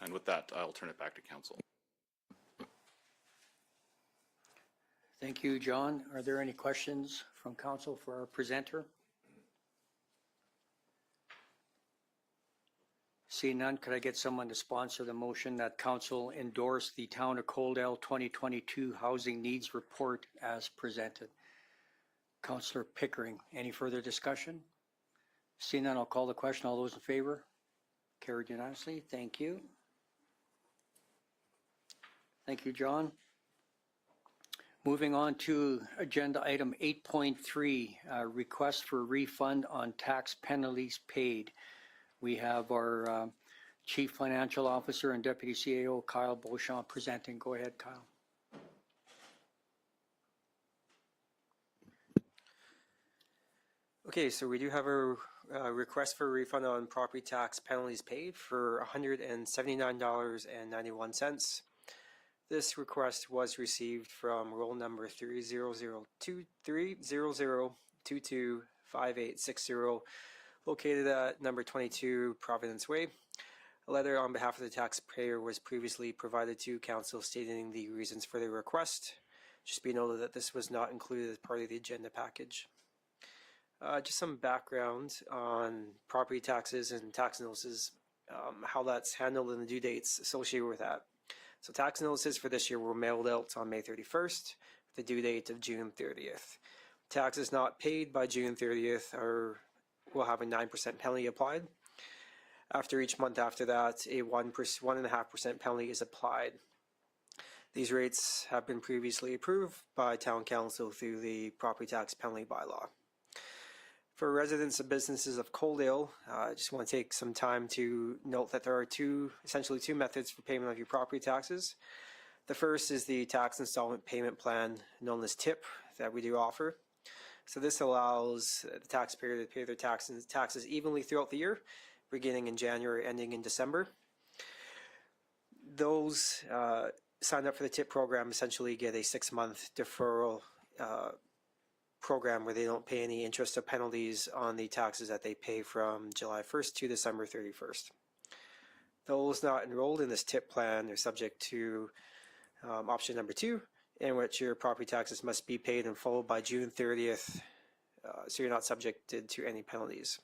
And with that, I'll turn it back to council. Thank you, John. Are there any questions from council for our presenter? Seeing none, could I get someone to sponsor the motion that council endorse the Town of Coaldale 2022 Housing Needs Report as presented? Councillor Pickering, any further discussion? Seeing none, I'll call the question. All those in favor? Carried unanimously. Thank you. Thank you, John. Moving on to agenda item 8.3, request for refund on tax penalties paid. We have our Chief Financial Officer and Deputy CAO, Kyle Beauchamp, presenting. Go ahead, Kyle. Okay, so we do have a request for a refund on property tax penalties paid for $179.91. This request was received from roll number 3002300225860, located at number 22 Providence Way. A letter on behalf of the taxpayer was previously provided to council stating the reasons for the request. Just be noted that this was not included as part of the agenda package. Just some background on property taxes and tax notices, how that's handled and the due dates associated with that. So tax notices for this year were mailed out on May 31st, with the due date of June 30th. Taxes not paid by June 30th will have a 9% penalty applied. After each month after that, a 1.5% penalty is applied. These rates have been previously approved by Town Council through the Property Tax Penalty Bylaw. For residents and businesses of Coaldale, I just want to take some time to note that there are essentially two methods for payment of your property taxes. The first is the tax installment payment plan, known as TIP, that we do offer. So this allows the taxpayer to pay their taxes evenly throughout the year, beginning in January, ending in December. Those signed up for the TIP program essentially get a 6-month deferral program where they don't pay any interest or penalties on the taxes that they pay from July 1st to December 31st. Those not enrolled in this TIP plan are subject to option number 2, in which your property taxes must be paid in full by June 30th, so you're not subjected to any penalties.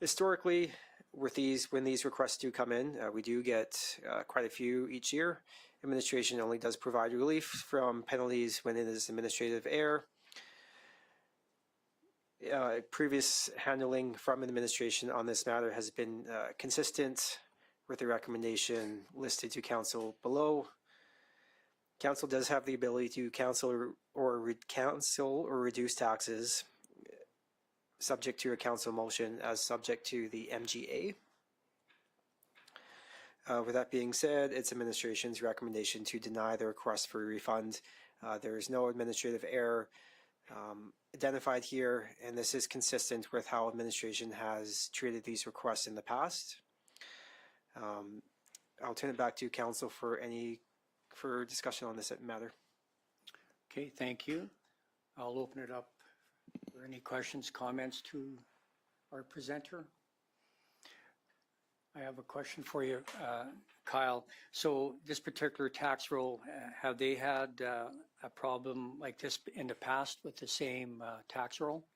Historically, when these requests do come in, we do get quite a few each year. Administration only does provide relief from penalties when it is administrative error. Previous handling from administration on this matter has been consistent with the recommendation listed to Council below. Council does have the ability to cancel or reduce taxes subject to a council motion as subject to the MGA. With that being said, it's administration's recommendation to deny the request for a refund. There is no administrative error identified here, and this is consistent with how administration has treated these requests in the past. I'll turn it back to council for discussion on this matter. Okay, thank you. I'll open it up for any questions, comments to our presenter. I have a question for you, Kyle. So this particular tax roll, have they had a problem like this in the past with the same tax roll?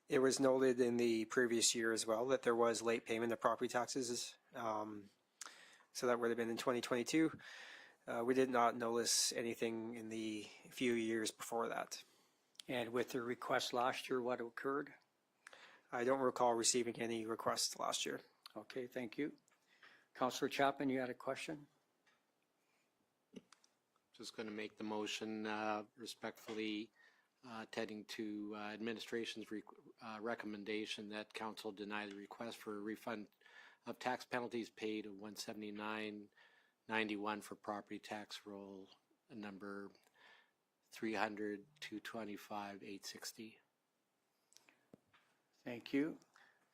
It was noted in the previous year as well that there was late payment of property taxes. So that would have been in 2022. We did not notice anything in the few years before that. And with the request last year, what occurred? I don't recall receiving any requests last year. Okay, thank you. Councillor Chapman, you had a question? Just going to make the motion respectfully tending to administration's recommendation that council deny the request for a refund of tax penalties paid of $179.91 for property tax roll number 300 to 25,860. Thank you.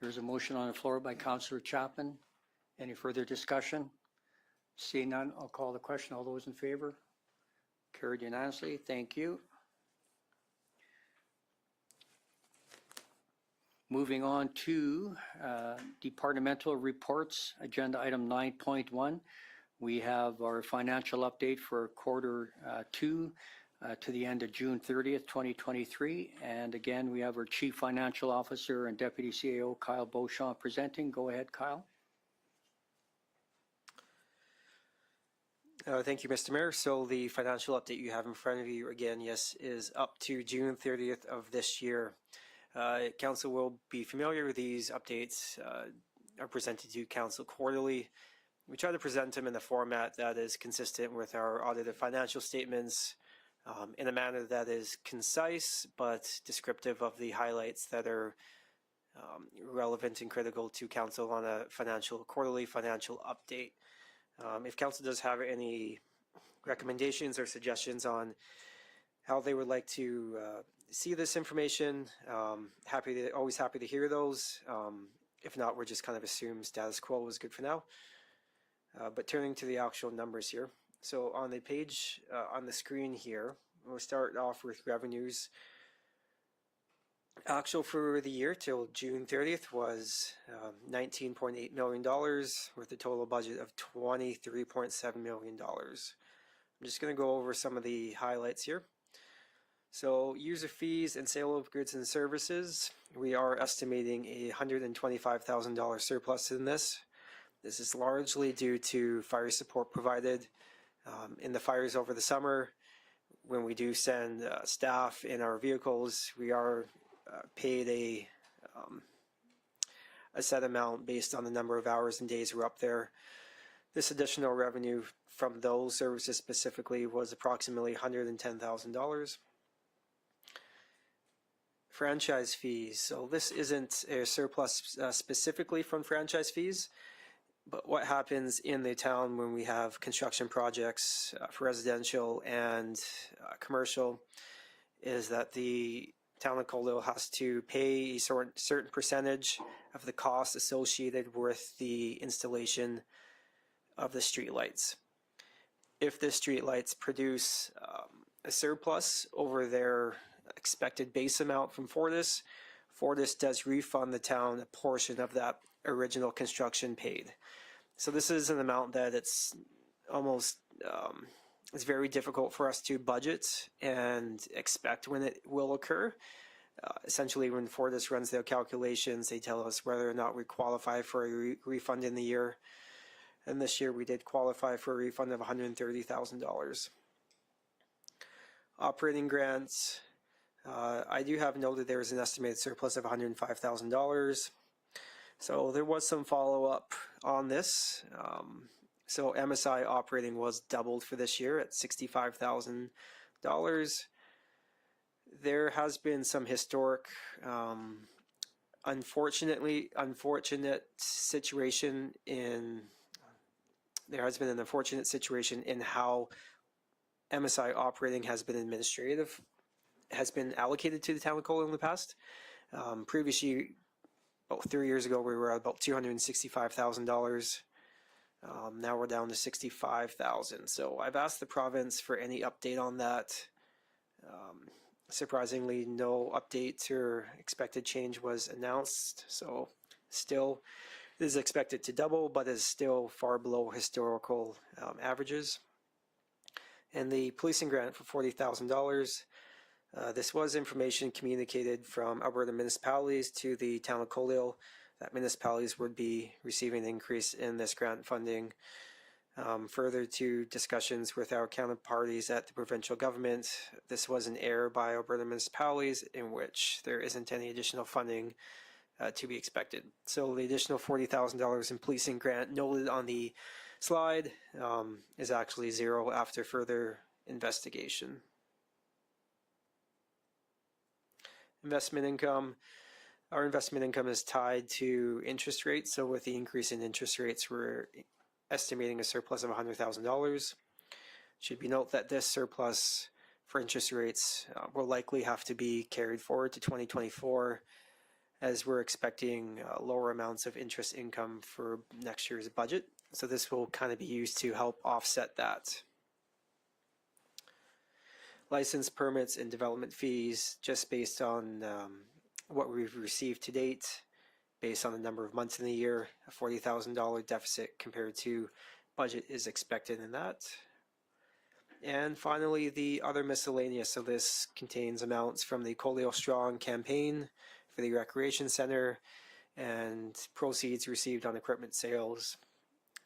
There's a motion on the floor by Councillor Chapman. Any further discussion? Seeing none, I'll call the question. All those in favor? Carried unanimously. Thank you. Moving on to departmental reports, agenda item 9.1. We have our financial update for quarter 2 to the end of June 30th, 2023. And again, we have our Chief Financial Officer and Deputy CAO, Kyle Beauchamp, presenting. Go ahead, Kyle. Thank you, Mr. Mayor. So the financial update you have in front of you, again, yes, is up to June 30th of this year. Council will be familiar with these updates are presented to Council quarterly. We try to present them in a format that is consistent with our audited financial statements in a manner that is concise but descriptive of the highlights that are relevant and critical to Council on a quarterly financial update. If Council does have any recommendations or suggestions on how they would like to see this information, always happy to hear those. If not, we're just kind of assume status quo is good for now. But turning to the actual numbers here. So on the page on the screen here, we'll start off with revenues. Actual for the year till June 30th was $19.8 million with a total budget of $23.7 million. I'm just going to go over some of the highlights here. So user fees and sale of goods and services, we are estimating a $125,000 surplus in this. This is largely due to fire support provided in the fires over the summer. When we do send staff in our vehicles, we are paid a set amount based on the number of hours and days we're up there. This additional revenue from those services specifically was approximately $110,000. Franchise fees. So this isn't a surplus specifically from franchise fees, but what happens in the town when we have construction projects for residential and commercial is that the town of Coaldale has to pay a certain percentage of the cost associated with the installation of the streetlights. If the streetlights produce a surplus over their expected base amount from Fortis, Fortis does refund the town a portion of that original construction paid. So this is an amount that it's almost it's very difficult for us to budget and expect when it will occur. Essentially, when Fortis runs their calculations, they tell us whether or not we qualify for a refund in the year. And this year we did qualify for a refund of $130,000. Operating grants. I do have noted there is an estimated surplus of $105,000. So there was some follow-up on this. So MSI operating was doubled for this year at $65,000. There has been some historic, unfortunate situation in. There has been an unfortunate situation in how MSI operating has been allocated to the town of Coaldale in the past. Previously, about 3 years ago, we were at about $265,000. Now we're down to $65,000. So I've asked the province for any update on that. Surprisingly, no update or expected change was announced. So still, it is expected to double, but is still far below historical averages. And the policing grant for $40,000. This was information communicated from Alberta municipalities to the town of Coaldale that municipalities would be receiving an increase in this grant funding. Further to discussions with our counterparties at the provincial government, this was an error by Alberta municipalities in which there isn't any additional funding to be expected. So the additional $40,000 in policing grant noted on the slide is actually zero after further investigation. Investment income. Our investment income is tied to interest rates. So with the increase in interest rates, we're estimating a surplus of $100,000. Should be note that this surplus for interest rates will likely have to be carried forward to 2024 as we're expecting lower amounts of interest income for next year's budget. So this will kind of be used to help offset that. License permits and development fees, just based on what we've received to date, based on the number of months in the year, a $40,000 deficit compared to budget is expected in that. And finally, the other miscellaneous. So this contains amounts from the Coaldale Strong campaign for the Recreation Center and proceeds received on equipment sales,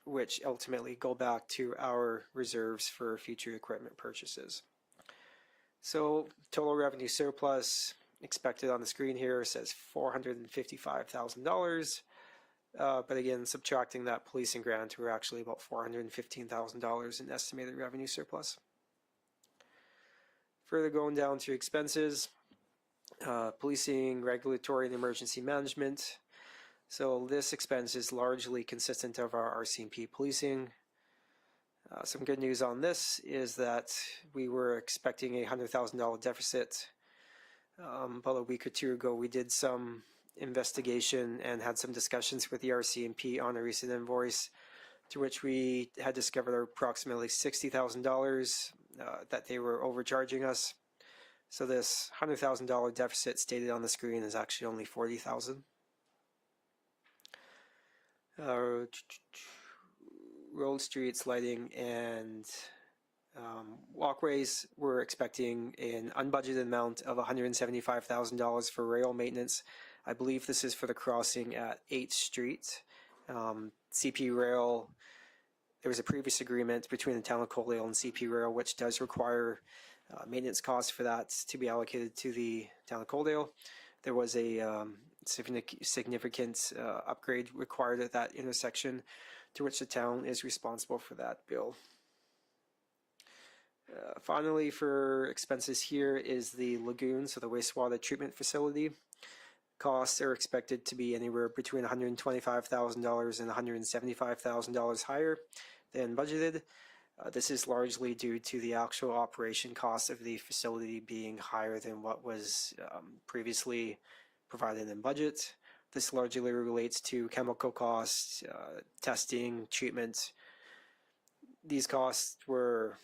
which ultimately go back to our reserves for future equipment purchases. So total revenue surplus expected on the screen here says $455,000. But again, subtracting that policing grant, we're actually about $415,000 in estimated revenue surplus. Further going down to expenses, policing, regulatory, and emergency management. So this expense is largely consistent of our RCMP policing. Some good news on this is that we were expecting a $100,000 deficit. About a week or two ago, we did some investigation and had some discussions with the RCMP on a recent invoice, to which we had discovered approximately $60,000 that they were overcharging us. So this $100,000 deficit stated on the screen is actually only $40,000. Road, streets, lighting, and walkways, we're expecting an unbudgeted amount of $175,000 for rail maintenance. I believe this is for the crossing at 8th Street. CP Rail, there was a previous agreement between the town of Coaldale and CP Rail, which does require maintenance costs for that to be allocated to the town of Coaldale. There was a significant upgrade required at that intersection, to which the town is responsible for that bill. Finally, for expenses here is the lagoon, so the wastewater treatment facility. Costs are expected to be anywhere between $125,000 and $175,000 higher than budgeted. This is largely due to the actual operation cost of the facility being higher than what was previously provided in budget. This largely relates to chemical costs, testing, treatment. These costs were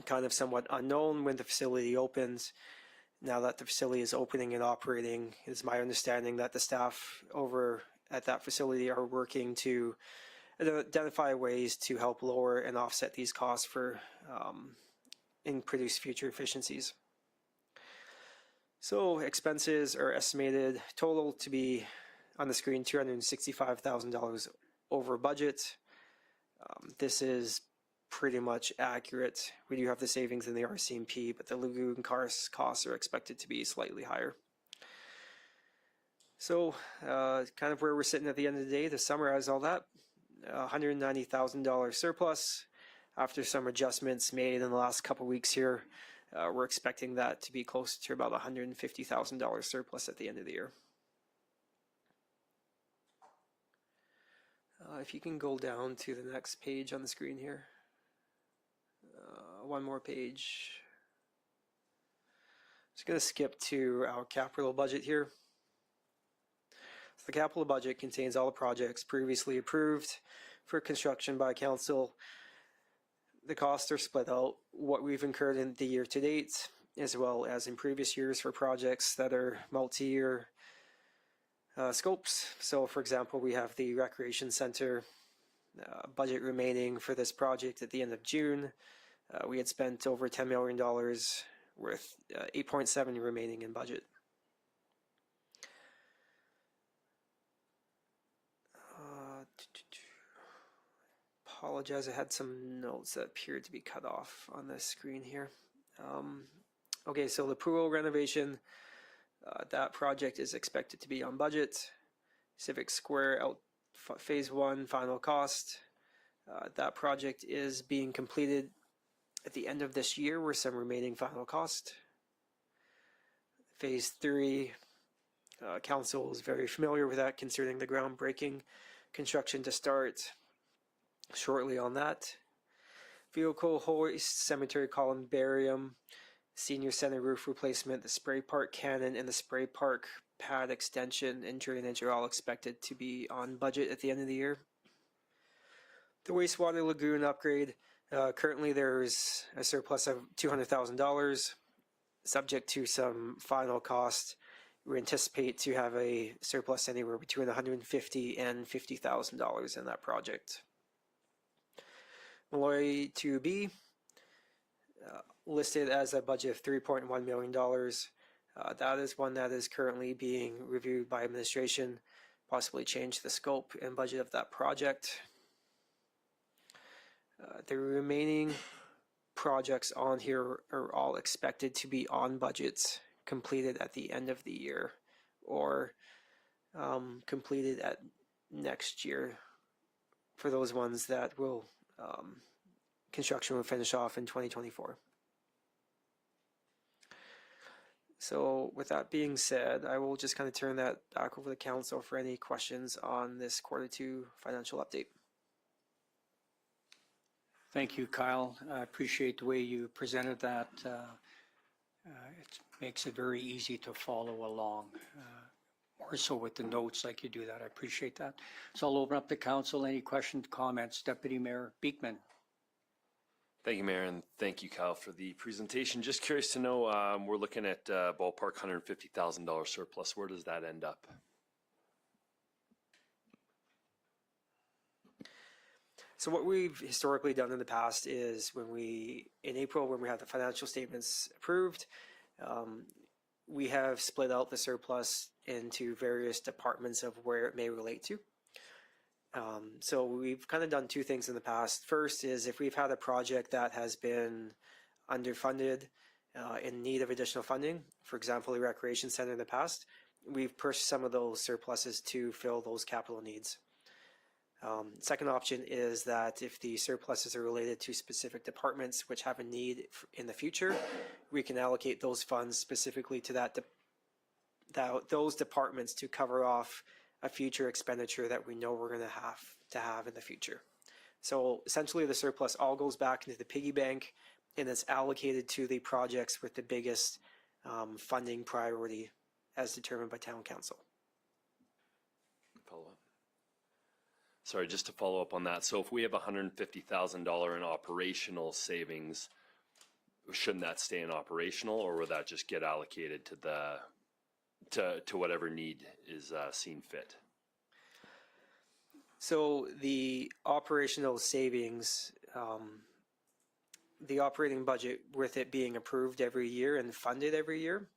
kind of somewhat unknown when the facility opens. Now that the facility is opening and operating, it is my understanding that the staff over at that facility are working to identify ways to help lower and offset these costs for and produce future efficiencies. So expenses are estimated total to be on the screen $265,000 over budget. This is pretty much accurate. We do have the savings in the RCMP, but the lagoon costs are expected to be slightly higher. So kind of where we're sitting at the end of the day, to summarize all that, $190,000 surplus. After some adjustments made in the last couple of weeks here, we're expecting that to be close to about $150,000 surplus at the end of the year. If you can go down to the next page on the screen here. One more page. Just going to skip to our capital budget here. So the capital budget contains all the projects previously approved for construction by council. The costs are split out, what we've incurred in the year to date, as well as in previous years for projects that are multi-year scopes. So for example, we have the recreation center budget remaining for this project at the end of June. We had spent over $10 million, with 8.7 remaining in budget. Apologize, I had some notes that appeared to be cut off on the screen here. Okay, so the pool renovation, that project is expected to be on budget. Civic Square out phase 1 final cost. That project is being completed at the end of this year with some remaining final cost. Phase 3, council is very familiar with that, considering the groundbreaking construction to start shortly on that. Vehicle hoist, cemetery columbarium, senior center roof replacement, the spray park cannon, and the spray park pad extension and drainage are all expected to be on budget at the end of the year. The wastewater lagoon upgrade, currently there's a surplus of $200,000, subject to some final cost. We anticipate to have a surplus anywhere between $150,000 and $50,000 in that project. Malloy 2B, listed as a budget of $3.1 million. That is one that is currently being reviewed by administration, possibly change the scope and budget of that project. The remaining projects on here are all expected to be on budgets, completed at the end of the year, or completed at next year for those ones that will construction will finish off in 2024. So with that being said, I will just kind of turn that back over to council for any questions on this Q2 financial update. Thank you, Kyle. I appreciate the way you presented that. It makes it very easy to follow along, more so with the notes like you do that. I appreciate that. So I'll open up to council. Any questions, comments? Deputy Mayor Beekman. Thank you, Mayor, and thank you, Kyle, for the presentation. Just curious to know, we're looking at ballpark $150,000 surplus. Where does that end up? So what we've historically done in the past is in April, when we have the financial statements approved, we have split out the surplus into various departments of where it may relate to. So we've kind of done two things in the past. First is if we've had a project that has been underfunded, in need of additional funding, for example, the recreation center in the past, we've purchased some of those surpluses to fill those capital needs. Second option is that if the surpluses are related to specific departments which have a need in the future, we can allocate those funds specifically to those departments to cover off a future expenditure that we know we're going to have in the future. So essentially the surplus all goes back into the piggy bank and it's allocated to the projects with the biggest funding priority as determined by town council. Follow up. Sorry, just to follow up on that. So if we have $150,000 in operational savings, shouldn't that stay in operational, or would that just get allocated to whatever need is seen fit? So the operational savings, the operating budget with it being approved every year and funded every year,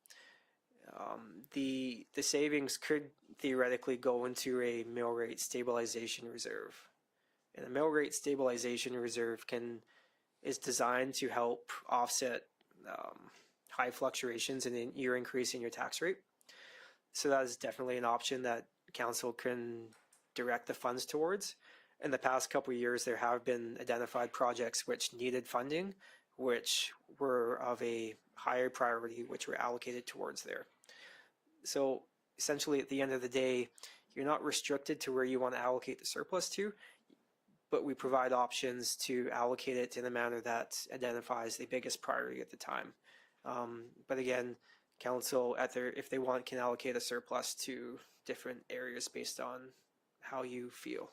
the savings could theoretically go into a mill rate stabilization reserve. And a mill rate stabilization reserve is designed to help offset high fluctuations in your increase in your tax rate. So that is definitely an option that council can direct the funds towards. In the past couple of years, there have been identified projects which needed funding, which were of a higher priority, which were allocated towards there. So essentially, at the end of the day, you're not restricted to where you want to allocate the surplus to, but we provide options to allocate it in a manner that identifies the biggest priority at the time. But again, council, if they want, can allocate a surplus to different areas based on how you feel.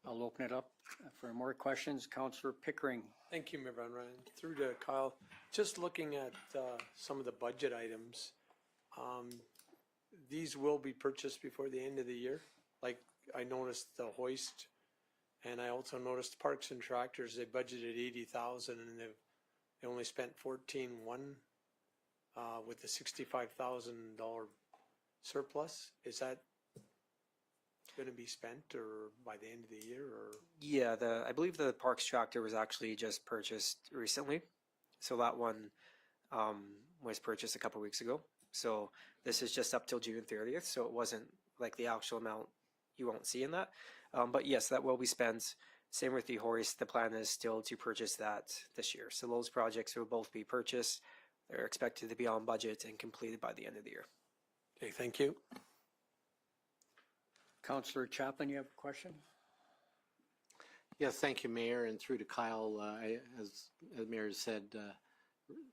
I'll open it up for more questions. Councillor Pickering. Thank you, Mayor Van Rijn. Through to Kyle, just looking at some of the budget items, these will be purchased before the end of the year. Like I noticed the hoist, and I also noticed parks and tractors, they budgeted 80,000 and they only spent 14.1 with the $65,000 surplus. Is that going to be spent or by the end of the year, or? Yeah, I believe the parks tractor was actually just purchased recently. So that one was purchased a couple weeks ago. So this is just up till June 30th. So it wasn't like the actual amount you won't see in that. But yes, that will be spent. Same with the hoist. The plan is still to purchase that this year. So those projects will both be purchased. They're expected to be on budget and completed by the end of the year. Okay, thank you. Councillor Chaplin, you have a question? Yes, thank you, Mayor, and through to Kyle, as Mayor said,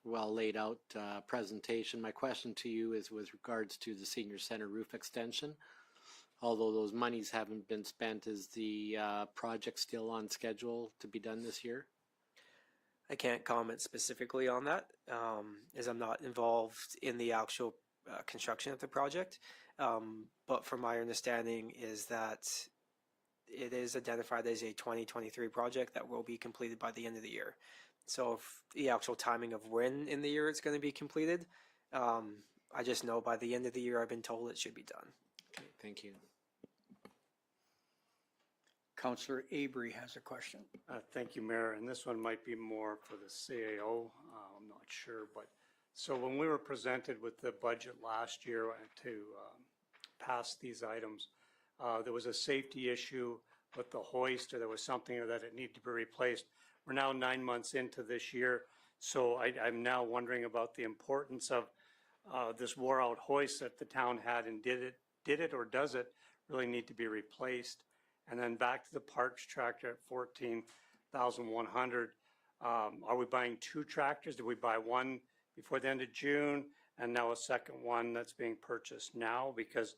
well laid out presentation. My question to you is with regards to the senior center roof extension. Although those monies haven't been spent, is the project still on schedule to be done this year? I can't comment specifically on that, as I'm not involved in the actual construction of the project. But from my understanding is that it is identified as a 2023 project that will be completed by the end of the year. So if the actual timing of when in the year it's going to be completed, I just know by the end of the year I've been told it should be done. Okay, thank you. Councillor Abrey has a question. Thank you, Mayor. And this one might be more for the CAO. I'm not sure, but so when we were presented with the budget last year to pass these items, there was a safety issue with the hoist, or there was something that it needed to be replaced. We're now 9 months into this year, so I'm now wondering about the importance of this wore-out hoist that the town had, and did it or does it really need to be replaced? And then back to the parks tractor at 14,100. Are we buying two tractors? Did we buy one before the end of June, and now a second one that's being purchased now? Because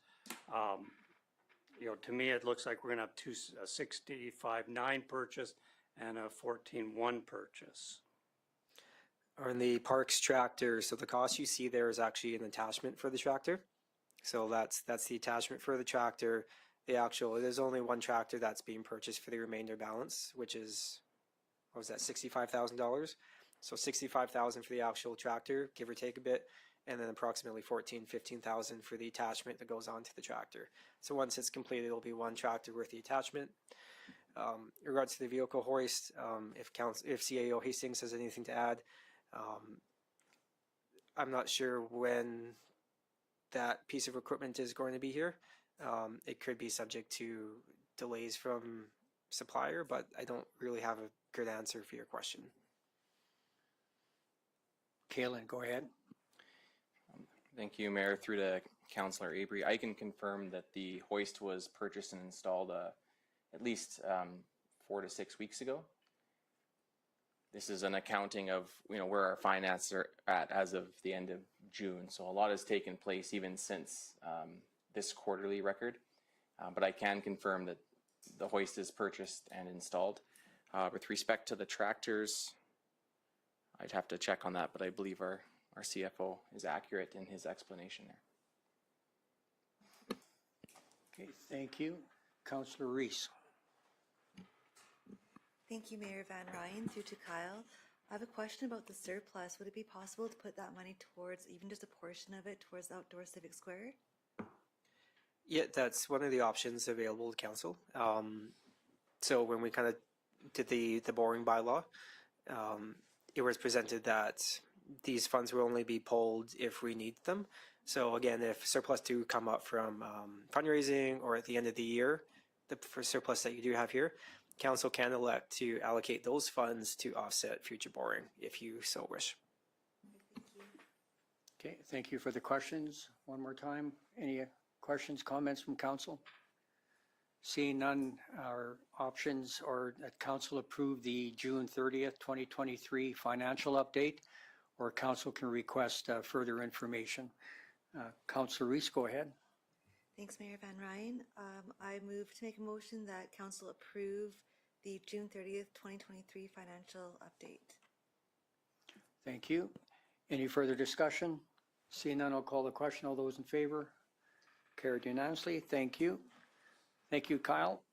to me, it looks like we're going to have a 65.9 purchase and a 14.1 purchase. On the parks tractor, so the cost you see there is actually an attachment for the tractor. So that's the attachment for the tractor. There's only one tractor that's being purchased for the remainder balance, which is, what was that, $65,000? So $65,000 for the actual tractor, give or take a bit, and then approximately 15,000 for the attachment that goes onto the tractor. So once it's completed, it'll be one tractor with the attachment. In regards to the vehicle hoist, if CAO Hastings has anything to add, I'm not sure when that piece of equipment is going to be here. It could be subject to delays from supplier, but I don't really have a good answer for your question. Kaylin, go ahead. Thank you, Mayor. Through to Councillor Abrey, I can confirm that the hoist was purchased and installed at least 4 to 6 weeks ago. This is an accounting of where our finances are at as of the end of June. So a lot has taken place even since this quarterly record. But I can confirm that the hoist is purchased and installed. With respect to the tractors, I'd have to check on that, but I believe our CFO is accurate in his explanation there. Okay, thank you. Councillor Reese. Thank you, Mayor Van Rijn. Through to Kyle. I have a question about the surplus. Would it be possible to put that money towards, even just a portion of it, towards the outdoor Civic Square? Yeah, that's one of the options available to council. So when we kind of did the borrowing bylaw, it was presented that these funds will only be pulled if we need them. So again, if surplus do come up from fundraising or at the end of the year, for surplus that you do have here, council can elect to allocate those funds to offset future borrowing if you so wish. Okay, thank you for the questions. One more time. Any questions, comments from council? Seeing none, our options are that council approve the June 30th, 2023 financial update, or council can request further information. Councillor Reese, go ahead. Thanks, Mayor Van Rijn. I move to make a motion that council approve the June 30th, 2023 financial update. Thank you. Any further discussion? Seeing none, I'll call the question. All those in favor? Carried unanimously. Thank you. Thank you, Kyle.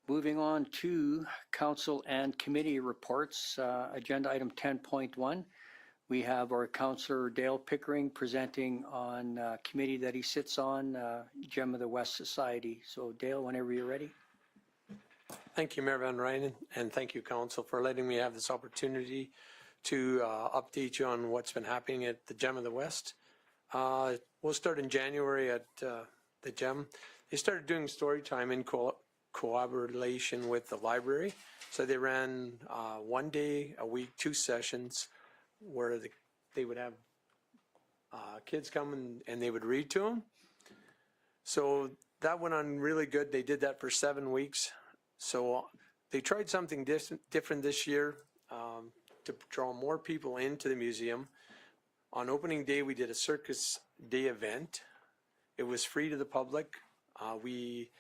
Moving on to council and committee reports. Agenda item 10.1. We have our Councillor Dale Pickering presenting on committee that he sits on, Gem of the West Society. So Dale, whenever you're ready. Thank you, Mayor Van Rijn, and thank you, Council, for letting me have this opportunity to update you on what's been happening at the Gem of the West. We'll start in January at the Gem. They started doing story time in collaboration with the library. So they ran 1 day a week, 2 sessions, where they would have kids come and they would read to them. So that went on really good. They did that for 7 weeks. So they tried something different this year to draw more people into the museum. On opening day, we did a circus day event. It was free to the public. We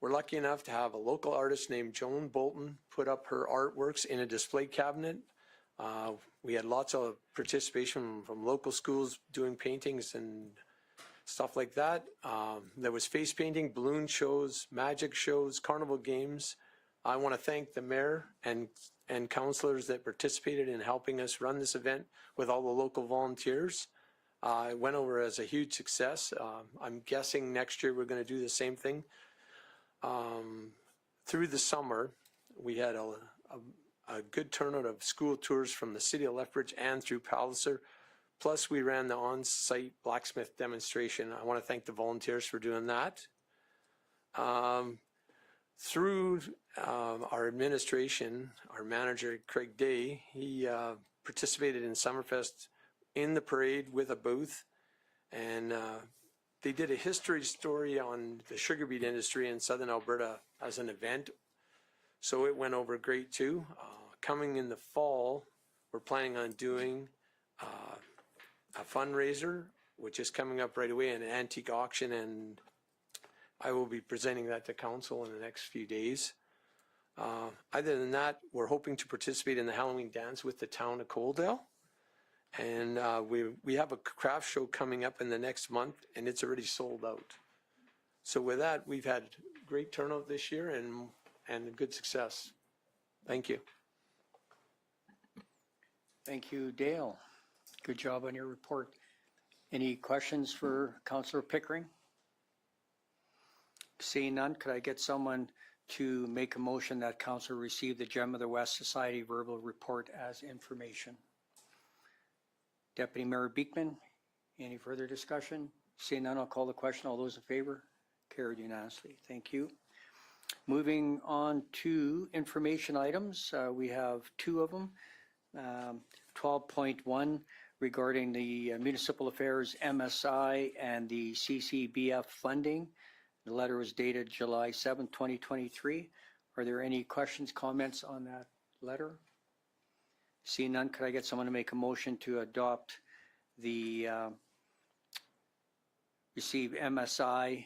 were lucky enough to have a local artist named Joan Bolton put up her artworks in a display cabinet. We had lots of participation from local schools doing paintings and stuff like that. There was face painting, balloon shows, magic shows, carnival games. I want to thank the mayor and councillors that participated in helping us run this event with all the local volunteers. It went over as a huge success. I'm guessing next year we're going to do the same thing. Through the summer, we had a good turnout of school tours from the city of Lethbridge and through Palliser. Plus, we ran the on-site blacksmith demonstration. I want to thank the volunteers for doing that. Through our administration, our manager, Craig Day, he participated in Summerfest in the parade with a booth. And they did a history story on the sugar beet industry in southern Alberta as an event. So it went over great too. Coming in the fall, we're planning on doing a fundraiser, which is coming up right away, an antique auction, and I will be presenting that to council in the next few days. Other than that, we're hoping to participate in the Halloween dance with the town of Coaldale. And we have a craft show coming up in the next month, and it's already sold out. So with that, we've had great turnout this year and good success. Thank you. Thank you, Dale. Good job on your report. Any questions for Councillor Pickering? Seeing none, could I get someone to make a motion that council receive the Gem of the West Society verbal report as information? Deputy Mayor Beekman, any further discussion? Seeing none, I'll call the question. All those in favor? Carried unanimously. Thank you. Moving on to information items, we have two of them. 12.1 regarding the Municipal Affairs MSI and the CCBF funding. The letter was dated July 7, 2023. Are there any questions, comments on that letter? Seeing none, could I get someone to make a motion to adopt the receive MSI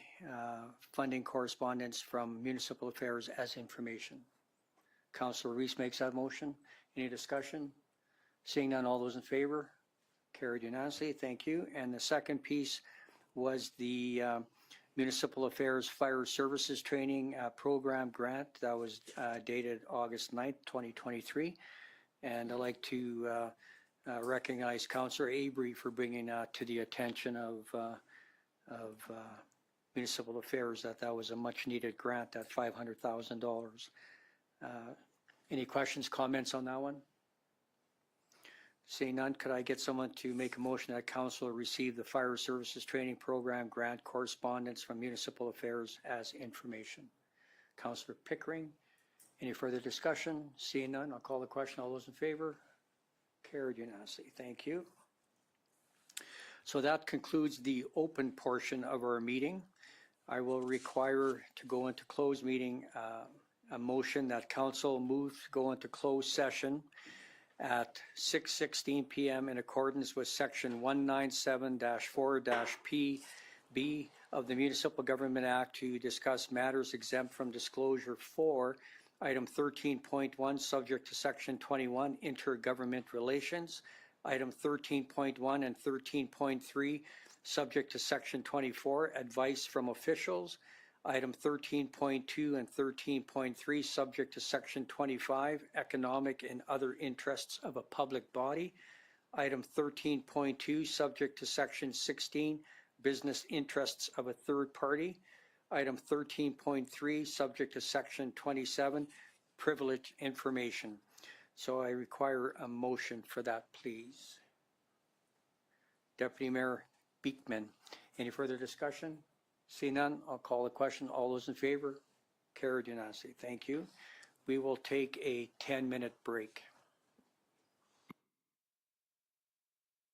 funding correspondence from Municipal Affairs as information? Councillor Reese makes that motion. Any discussion? Seeing none, all those in favor? Carried unanimously. Thank you. And the second piece was the Municipal Affairs Fire Services Training Program grant that was dated August 9th, 2023. And I'd like to recognize Councillor Abrey for bringing that to the attention of Municipal Affairs, that was a much needed grant, that $500,000. Any questions, comments on that one? Seeing none, could I get someone to make a motion that council receive the Fire Services Training Program grant correspondence from Municipal Affairs as information? Councillor Pickering, any further discussion? Seeing none, I'll call the question. All those in favor? Carried unanimously. Thank you. So that concludes the open portion of our meeting. I will require to go into closed meeting a motion that council moves to go into closed session at 6:16 p.m. in accordance with section 197-4-PB of the Municipal Government Act to discuss matters exempt from disclosure for item 13.1 subject to section 21 intergovernment relations, item 13.1 and 13.3 subject to section 24 advice from officials, item 13.2 and 13.3 subject to section 25 economic and other interests of a public body, item 13.2 subject to section 16 business interests of a third party, item 13.3 subject to section 27 privileged information. So I require a motion for that, please. Deputy Mayor Beekman, any further discussion? See none, I'll call the question. All those in favor? Carried unanimously. Thank you. We will take a 10-minute break.